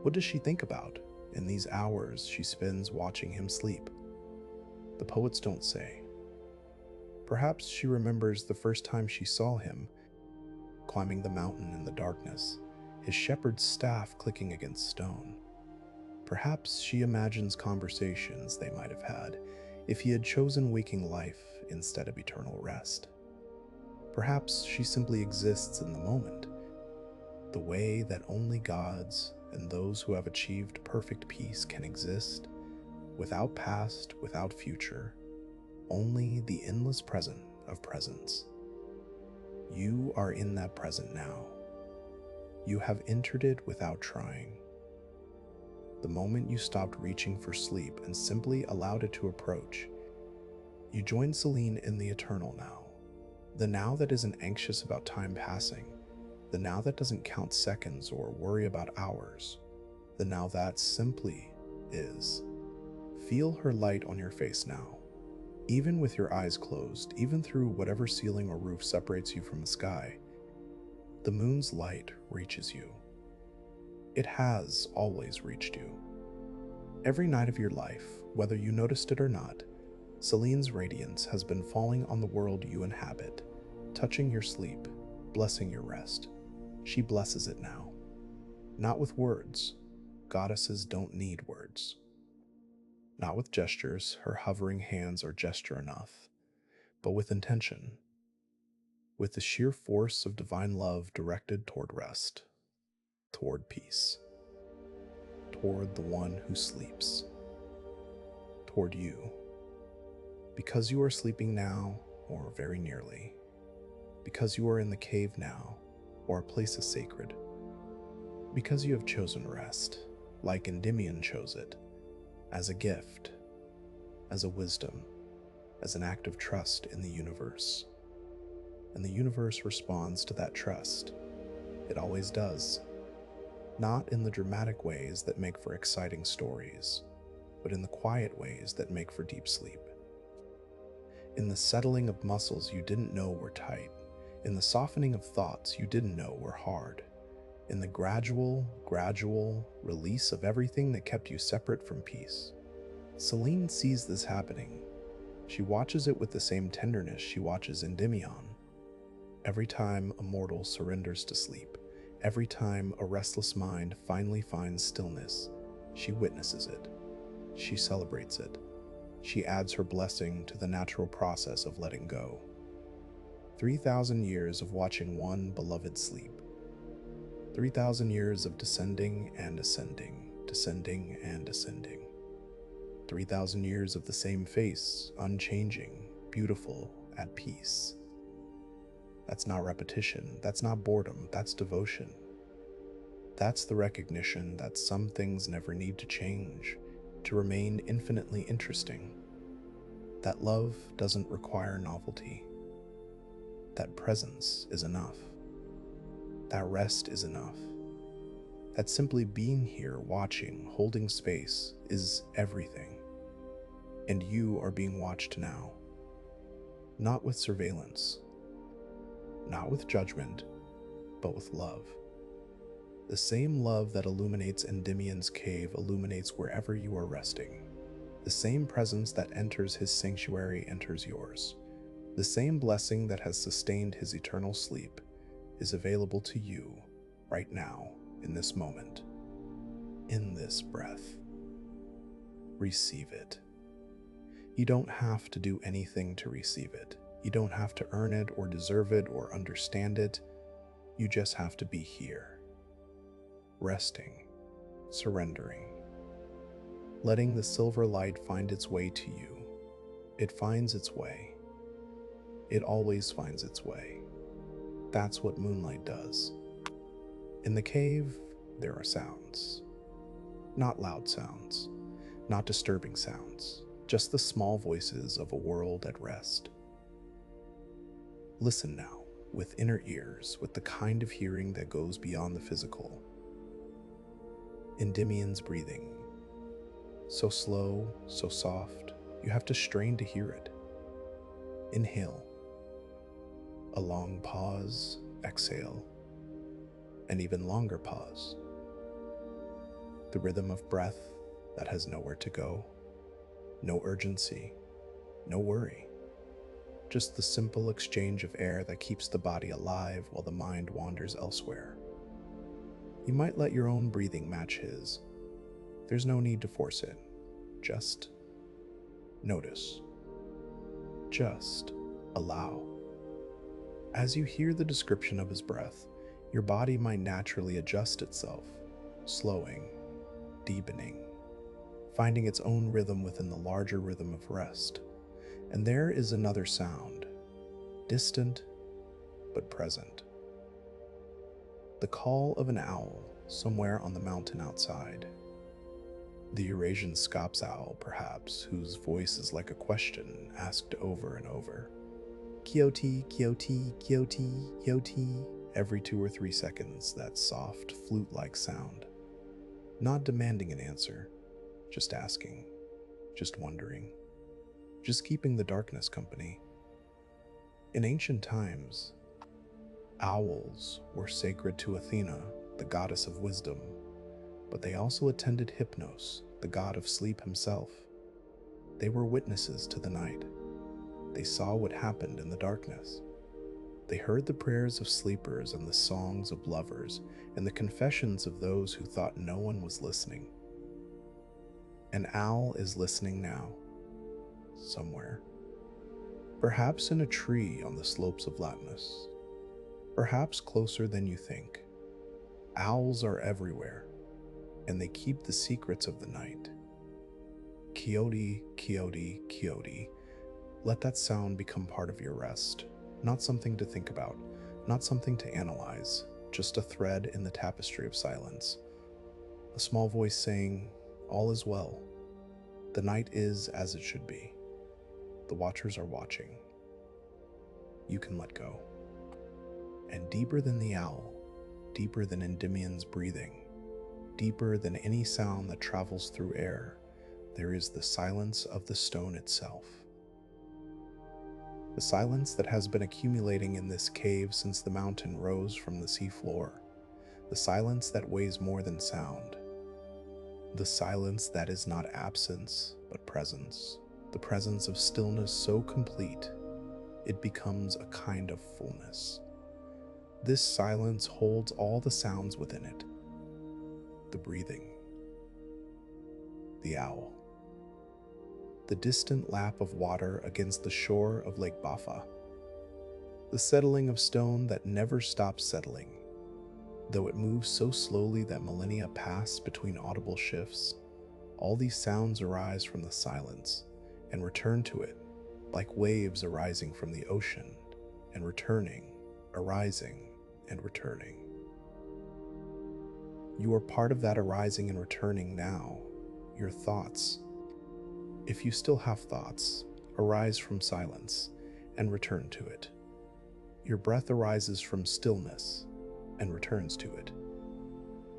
What does she think about in these hours she spends watching him sleep? The poets don't say. Perhaps she remembers the first time she saw him, climbing the mountain in the darkness, his shepherd's staff clicking against stone. Perhaps she imagines conversations they might have had if he had chosen waking life instead of eternal rest. Perhaps she simply exists in the moment, the way that only gods and those who have achieved perfect peace can exist, without past, without future, only the endless present of presence. You are in that present now. You have entered it without trying. The moment you stopped reaching for sleep and simply allowed it to approach, you joined Selene in the eternal now. The now that isn't anxious about time passing, the now that doesn't count seconds or worry about hours, the now that simply is. Feel her light on your face now. Even with your eyes closed, even through whatever ceiling or roof separates you from the sky, the moon's light reaches you. It has always reached you. Every night of your life, whether you noticed it or not, Selene's radiance has been falling on the world you inhabit, touching your sleep, blessing your rest. She blesses it now. Not with words. Goddesses don't need words. Not with gestures, her hovering hands are gesture enough, but with intention, with the sheer force of divine love directed toward rest, toward peace, toward the one who sleeps, toward you. Because you are sleeping now, or very nearly, because you are in the cave now, or a place is sacred, because you have chosen rest, like Endymion chose it, as a gift, as a wisdom, as an act of trust in the universe. And the universe responds to that trust. It always does. Not in the dramatic ways that make for exciting stories, but in the quiet ways that make for deep sleep. In the settling of muscles you didn't know were tight, in the softening of thoughts you didn't know were hard, in the gradual release of everything that kept you separate from peace. Selene sees this happening. She watches it with the same tenderness she watches Endymion. Every time a mortal surrenders to sleep, every time a restless mind finally finds stillness, she witnesses it. She celebrates it. She adds her blessing to the natural process of letting go. 3,000 years of watching one beloved sleep. 3,000 years of descending and ascending, descending and ascending. 3,000 years of the same face, unchanging, beautiful, at peace. That's not repetition, that's not boredom, that's devotion. That's the recognition that some things never need to change to remain infinitely interesting. That love doesn't require novelty. That presence is enough. That rest is enough. That simply being here, watching, holding space is everything. And you are being watched now. Not with surveillance, not with judgment, but with love. The same love that illuminates Endymion's cave illuminates wherever you are resting. The same presence that enters his sanctuary enters yours. The same blessing that has sustained his eternal sleep is available to you right now, in this moment, in this breath. Receive it. You don't have to do anything to receive it. You don't have to earn it or deserve it or understand it. You just have to be here, resting, surrendering, letting the silver light find its way to you. It finds its way. It always finds its way. That's what moonlight does. In the cave, there are sounds. Not loud sounds, not disturbing sounds, just the small voices of a world at rest. Listen now, with inner ears, with the kind of hearing that goes beyond the physical. Endymion's breathing. So slow, so soft, you have to strain to hear it. Inhale. A long pause, exhale. An even longer pause. The rhythm of breath that has nowhere to go, no urgency, no worry. Just the simple exchange of air that keeps the body alive while the mind wanders elsewhere. You might let your own breathing match his. There's no need to force it. Just notice. Just allow. As you hear the description of his breath, your body might naturally adjust itself, slowing, deepening, finding its own rhythm within the larger rhythm of rest. And there is another sound, distant but present. The call of an owl somewhere on the mountain outside. The Eurasian scops owl, perhaps, whose voice is like a question asked over and over. Kioti, Kioti, Kioti, Kioti. Every 2 or 3 seconds, that soft, flute-like sound. Not demanding an answer, just asking, just wondering, just keeping the darkness company. In ancient times, owls were sacred to Athena, the goddess of wisdom, but they also attended Hypnos, the god of sleep himself. They were witnesses to the night. They saw what happened in the darkness. They heard the prayers of sleepers and the songs of lovers and the confessions of those who thought no one was listening. An owl is listening now, somewhere. Perhaps in a tree on the slopes of Latmus. Perhaps closer than you think. Owls are everywhere, and they keep the secrets of the night. Kioti, Kioti, Kioti. Let that sound become part of your rest. Not something to think about, not something to analyze, just a thread in the tapestry of silence. A small voice saying, all is well. The night is as it should be. The watchers are watching. You can let go. And deeper than the owl, deeper than Endymion's breathing, deeper than any sound that travels through air, there is the silence of the stone itself. The silence that has been accumulating in this cave since the mountain rose from the seafloor. The silence that weighs more than sound. The silence that is not absence, but presence. The presence of stillness so complete, it becomes a kind of fullness. This silence holds all the sounds within it. The breathing. The owl. The distant lap of water against the shore of Lake Bafa. The settling of stone that never stops settling. Though it moves so slowly that millennia pass between audible shifts, all these sounds arise from the silence and return to it, like waves arising from the ocean and returning, arising and returning. You are part of that arising and returning now. Your thoughts, if you still have thoughts, arise from silence and return to it. Your breath arises from stillness and returns to it.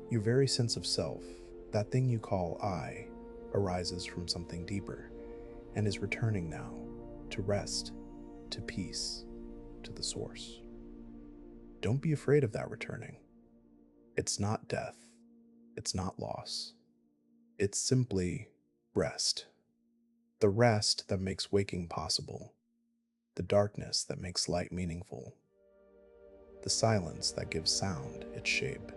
Your very sense of self, that thing you call I, arises from something deeper and is returning now to rest, to peace, to the source. Don't be afraid of that returning. It's not death. It's not loss. It's simply rest. The rest that makes waking possible. The darkness that makes light meaningful. The silence that gives sound its shape.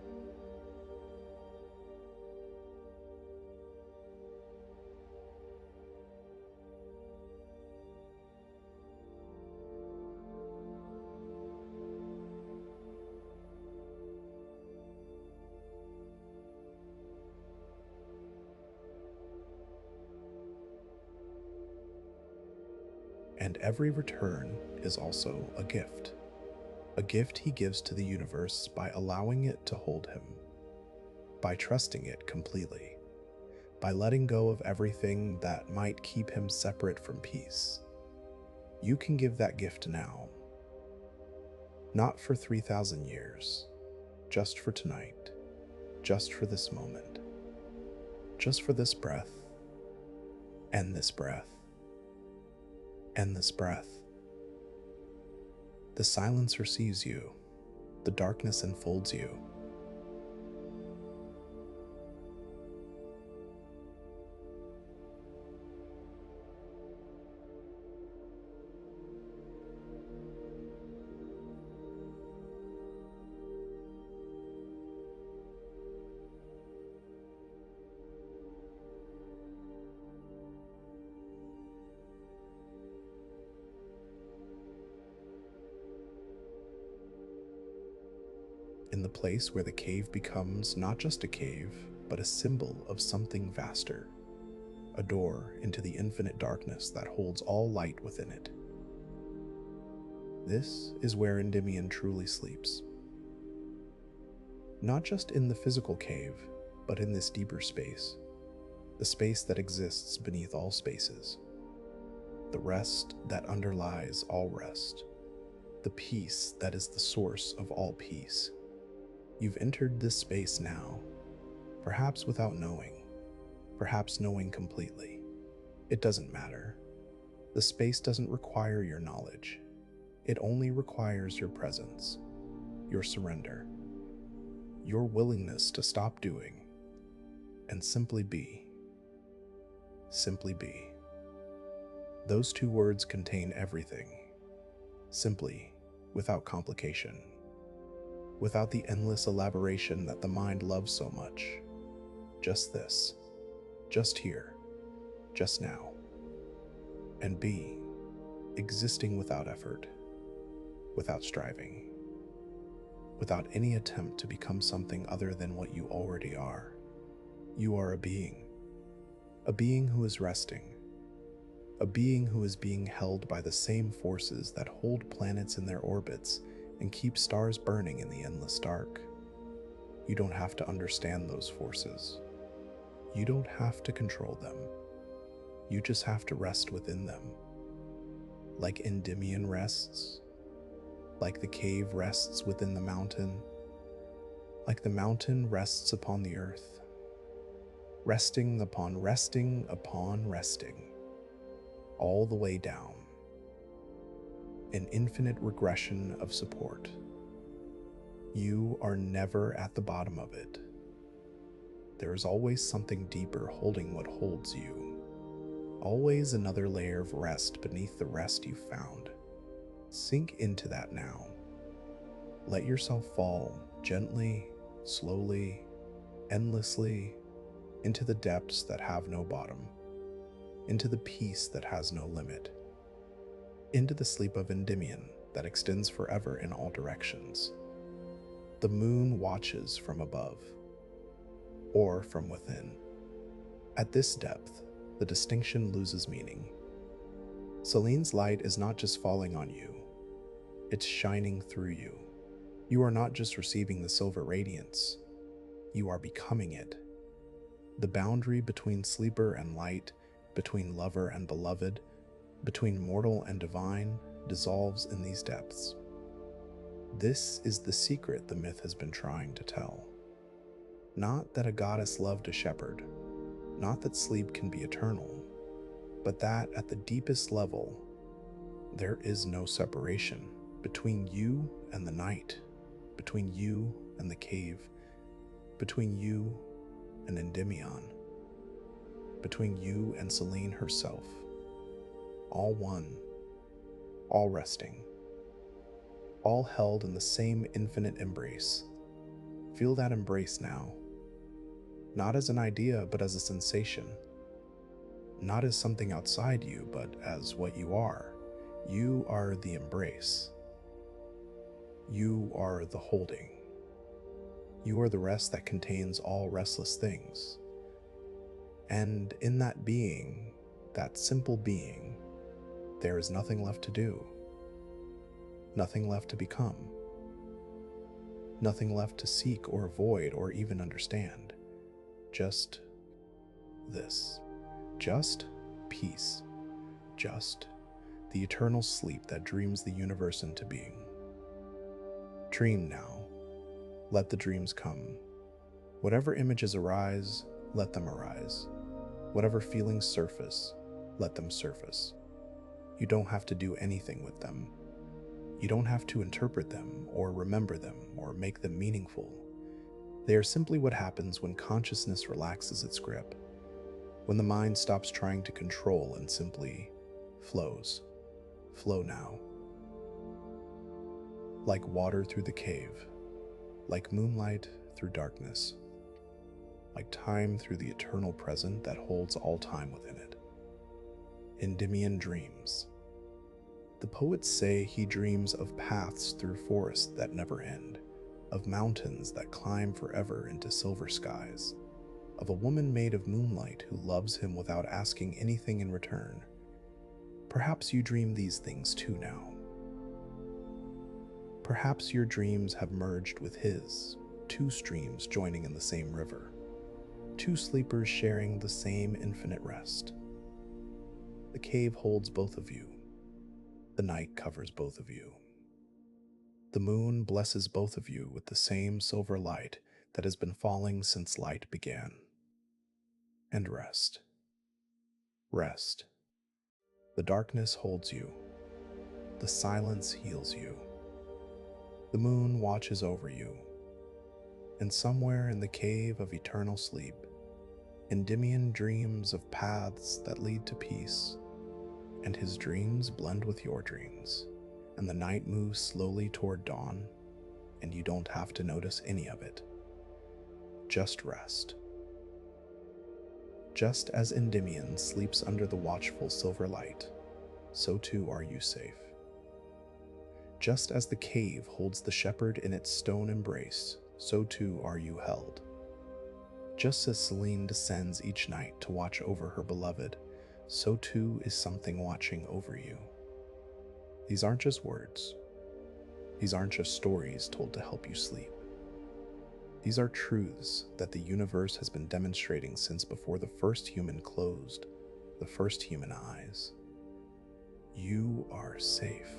And every return is also a gift. A gift he gives to the universe by allowing it to hold him, by trusting it completely. by letting go of everything that might keep him separate from peace. You can give that gift now, not for 3,000 years, just for tonight, just for this moment, just for this breath, and this breath, and this breath. The silence receives you, the darkness enfolds you. In the place where the cave becomes not just a cave, but a symbol of something vaster, a door into the infinite darkness that holds all light within it. This is where Endymion truly sleeps. Not just in the physical cave, but in this deeper space, the space that exists beneath all spaces, the rest that underlies all rest, the peace that is the source of all peace. You've entered this space now, perhaps without knowing, perhaps knowing completely. It doesn't matter. The space doesn't require your knowledge. It only requires your presence, your surrender, your willingness to stop doing and simply be. Simply be. Those two words contain everything. Simply, without complication, without the endless elaboration that the mind loves so much. Just this, just here, just now. And be, existing without effort, without striving, without any attempt to become something other than what you already are. You are a being who is resting, a being who is being held by the same forces that hold planets in their orbits and keep stars burning in the endless dark. You don't have to understand those forces. You don't have to control them. You just have to rest within them. Like Endymion rests, like the cave rests within the mountain, like the mountain rests upon the earth, resting upon resting upon resting, all the way down. An infinite regression of support. You are never at the bottom of it. There is always something deeper holding what holds you. Always another layer of rest beneath the rest you found. Sink into that now. Let yourself fall gently, slowly, endlessly, into the depths that have no bottom, into the peace that has no limit, into the sleep of Endymion that extends forever in all directions. The moon watches from above, or from within. At this depth, the distinction loses meaning. Selene's light is not just falling on you, it's shining through you. You are not just receiving the silver radiance, you are becoming it. The boundary between sleeper and light, between lover and beloved, between mortal and divine, dissolves in these depths. This is the secret the myth has been trying to tell. Not that a goddess loved a shepherd, not that sleep can be eternal, but that at the deepest level, there is no separation between you and the night, between you and the cave, between you and Endymion, between you and Selene herself. All one, all resting, all held in the same infinite embrace. Feel that embrace now, not as an idea, but as a sensation, not as something outside you, but as what you are. You are the embrace. You are the holding. You are the rest that contains all restless things. And in that being, that simple being, there is nothing left to do, nothing left to become, nothing left to seek or avoid or even understand. Just this. Just peace. Just the eternal sleep that dreams the universe into being. Dream now. Let the dreams come. Whatever images arise, let them arise. Whatever feelings surface, let them surface. You don't have to do anything with them. You don't have to interpret them or remember them or make them meaningful. They are simply what happens when consciousness relaxes its grip, when the mind stops trying to control and simply flows. Flow now. Like water through the cave, like moonlight through darkness, like time through the eternal present that holds all time within it. Endymion dreams. The poets say he dreams of paths through forests that never end, of mountains that climb forever into silver skies, of a woman made of moonlight who loves him without asking anything in return. Perhaps you dream these things too now. Perhaps your dreams have merged with his, two streams joining in the same river, two sleepers sharing the same infinite rest. The cave holds both of you. The night covers both of you. The moon blesses both of you with the same silver light that has been falling since light began. And rest. Rest. The darkness holds you. The silence heals you. The moon watches over you. And somewhere in the cave of eternal sleep, Endymion dreams of paths that lead to peace, and his dreams blend with your dreams, and the night moves slowly toward dawn, and you don't have to notice any of it. Just rest. Just as Endymion sleeps under the watchful silver light, so too are you safe. Just as the cave holds the shepherd in its stone embrace, so too are you held. Just as Selene descends each night to watch over her beloved, so too is something watching over you. These aren't just words. These aren't just stories told to help you sleep. These are truths that the universe has been demonstrating since before the first human closed the first human eyes. You are safe.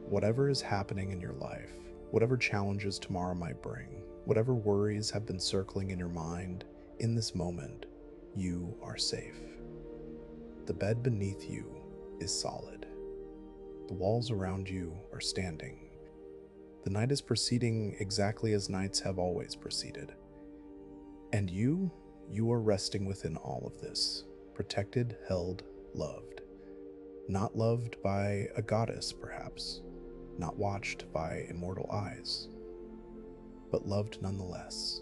Whatever is happening in your life, whatever challenges tomorrow might bring, whatever worries have been circling in your mind, in this moment, you are safe. The bed beneath you is solid. The walls around you are standing. The night is proceeding exactly as nights have always proceeded. And you are resting within all of this, protected, held, loved. Not loved by a goddess, perhaps, not watched by immortal eyes, but loved nonetheless,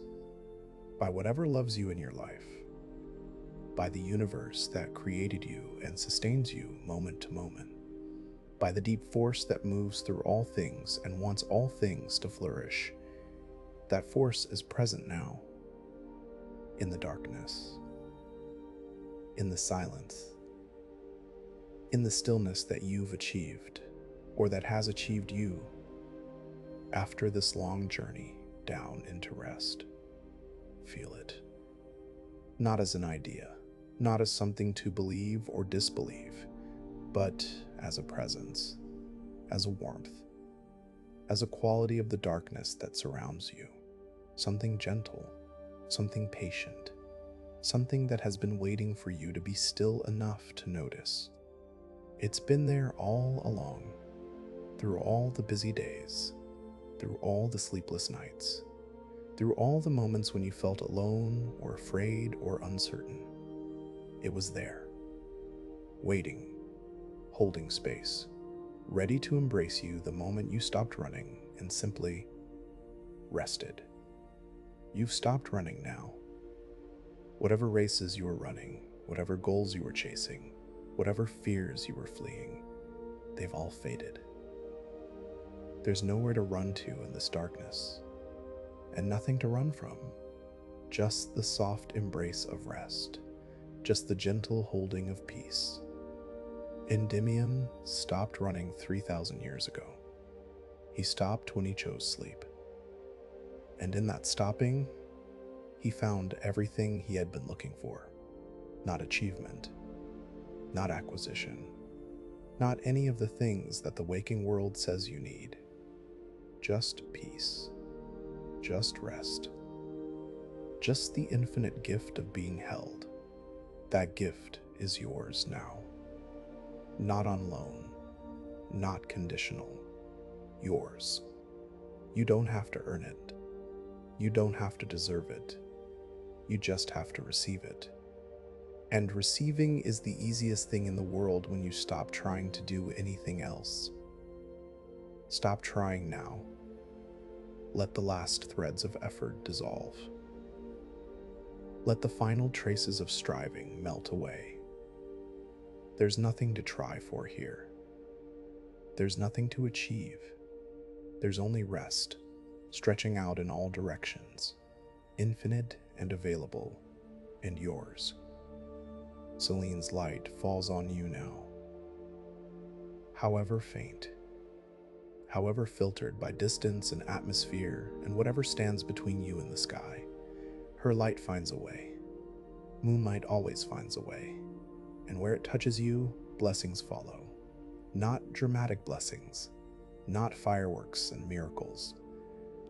by whatever loves you in your life, by the universe that created you and sustains you moment to moment, by the deep force that moves through all things and wants all things to flourish. That force is present now, in the darkness, in the silence, in the stillness that you've achieved, or that has achieved you, after this long journey down into rest. Feel it. Not as an idea, not as something to believe or disbelieve, but as a presence, as a warmth, as a quality of the darkness that surrounds you. Something gentle, something patient, something that has been waiting for you to be still enough to notice. It's been there all along, through all the busy days, through all the sleepless nights, through all the moments when you felt alone or afraid or uncertain. It was there, waiting, holding space, ready to embrace you the moment you stopped running and simply rested. You've stopped running now. Whatever races you were running, whatever goals you were chasing, whatever fears you were fleeing, they've all faded. There's nowhere to run to in this darkness, and nothing to run from, just the soft embrace of rest, just the gentle holding of peace. Endymion stopped running 3,000 years ago. He stopped when he chose sleep. And in that stopping, he found everything he had been looking for. Not achievement, not acquisition, not any of the things that the waking world says you need. Just peace, just rest, just the infinite gift of being held. That gift is yours now. Not on loan, not conditional. Yours. You don't have to earn it. You don't have to deserve it. You just have to receive it. And receiving is the easiest thing in the world when you stop trying to do anything else. Stop trying now. Let the last threads of effort dissolve. Let the final traces of striving melt away. There's nothing to try for here. There's nothing to achieve. There's only rest, stretching out in all directions, infinite and available, and yours. Selene's light falls on you now. However faint, however filtered by distance and atmosphere and whatever stands between you and the sky, her light finds a way. Moonlight always finds a way, and where it touches you, blessings follow. Not dramatic blessings, not fireworks and miracles,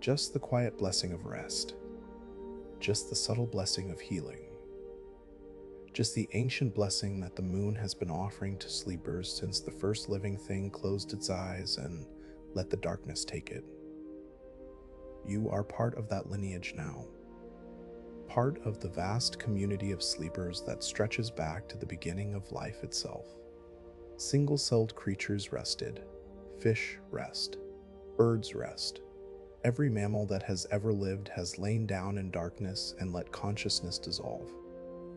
just the quiet blessing of rest, just the subtle blessing of healing, just the ancient blessing that the moon has been offering to sleepers since the first living thing closed its eyes and let the darkness take it. You are part of that lineage now, part of the vast community of sleepers that stretches back to the beginning of life itself. Single-celled creatures rested, fish rest, birds rest. Every mammal that has ever lived has lain down in darkness and let consciousness dissolve.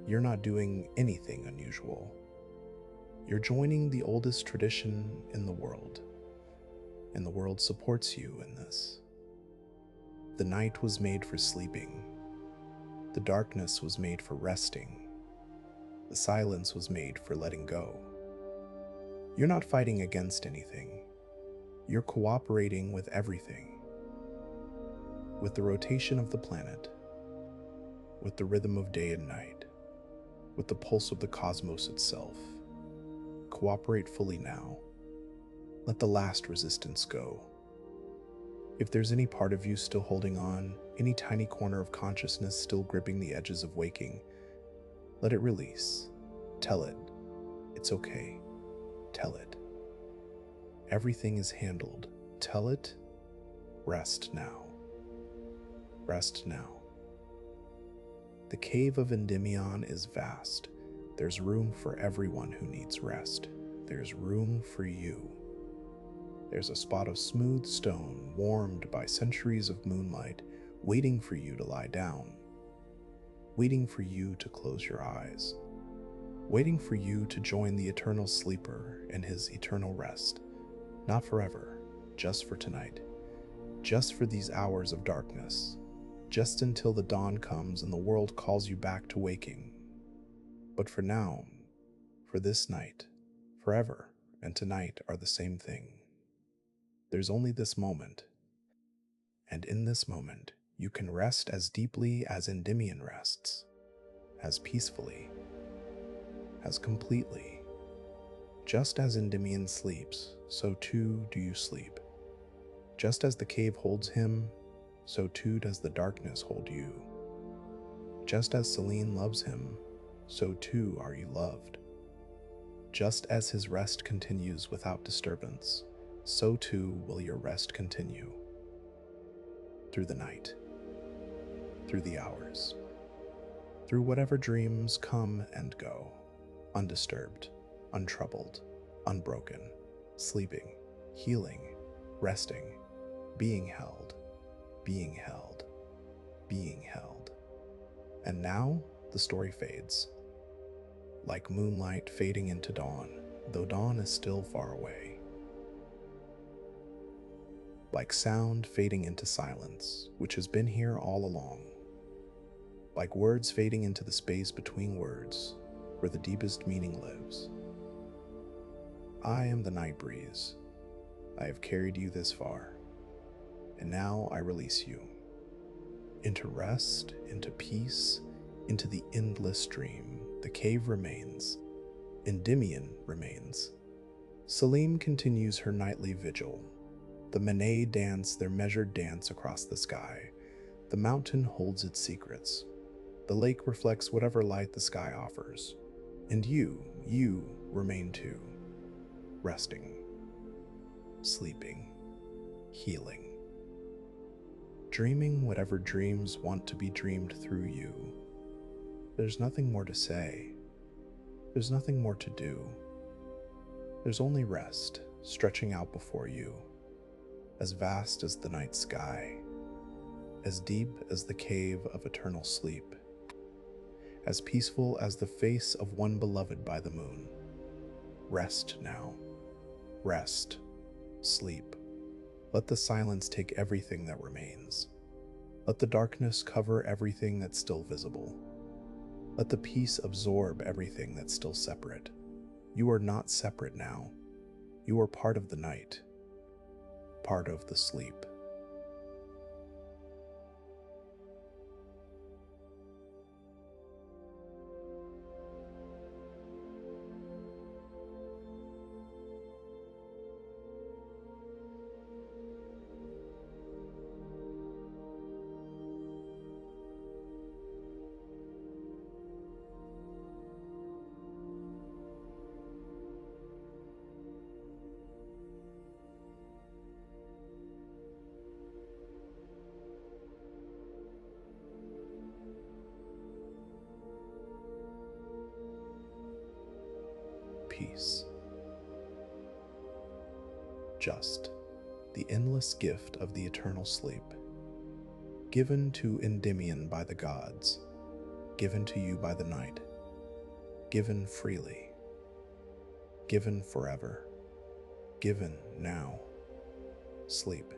You're not doing anything unusual. You're joining the oldest tradition in the world, and the world supports you in this. The night was made for sleeping. The darkness was made for resting. The silence was made for letting go. You're not fighting against anything. You're cooperating with everything. With the rotation of the planet, with the rhythm of day and night, with the pulse of the cosmos itself. Cooperate fully now. Let the last resistance go. If there's any part of you still holding on, any tiny corner of consciousness still gripping the edges of waking, let it release. Tell it, it's okay. Tell it. Everything is handled. Tell it, rest now. Rest now. The cave of Endymion is vast. There's room for everyone who needs rest. There's room for you. There's a spot of smooth stone warmed by centuries of moonlight, waiting for you to lie down, waiting for you to close your eyes, waiting for you to join the eternal sleeper in his eternal rest. Not forever, just for tonight, just for these hours of darkness, just until the dawn comes and the world calls you back to waking. But for now, for this night, forever and tonight are the same thing. There's only this moment, and in this moment, you can rest as deeply as Endymion rests, as peacefully, as completely. Just as Endymion sleeps, so too do you sleep. Just as the cave holds him, so too does the darkness hold you. Just as Selene loves him, so too are you loved. Just as his rest continues without disturbance, so too will your rest continue. Through the night, through the hours, through whatever dreams come and go, undisturbed, untroubled, unbroken, sleeping, healing, resting, being held, being held, being held. And now the story fades. Like moonlight fading into dawn, though dawn is still far away. Like sound fading into silence, which has been here all along. Like words fading into the space between words, where the deepest meaning lives. I am the night breeze. I have carried you this far, and now I release you. into rest, into peace, into the endless dream. The cave remains. Endymion remains. Selene continues her nightly vigil. The Manet dance their measured dance across the sky. The mountain holds its secrets. The lake reflects whatever light the sky offers. And you remain too, resting, sleeping, healing, dreaming whatever dreams want to be dreamed through you. There's nothing more to say. There's nothing more to do. There's only rest stretching out before you, as vast as the night sky, as deep as the cave of eternal sleep, as peaceful as the face of one beloved by the moon. Rest now. Rest. Sleep. Let the silence take everything that remains. Let the darkness cover everything that's still visible. Let the peace absorb everything that's still separate. You are not separate now. You are part of the night, part of the sleep. Peace. Just the endless gift of the eternal sleep, given to Endymion by the gods, given to you by the night, given freely, given forever, given now. Sleep.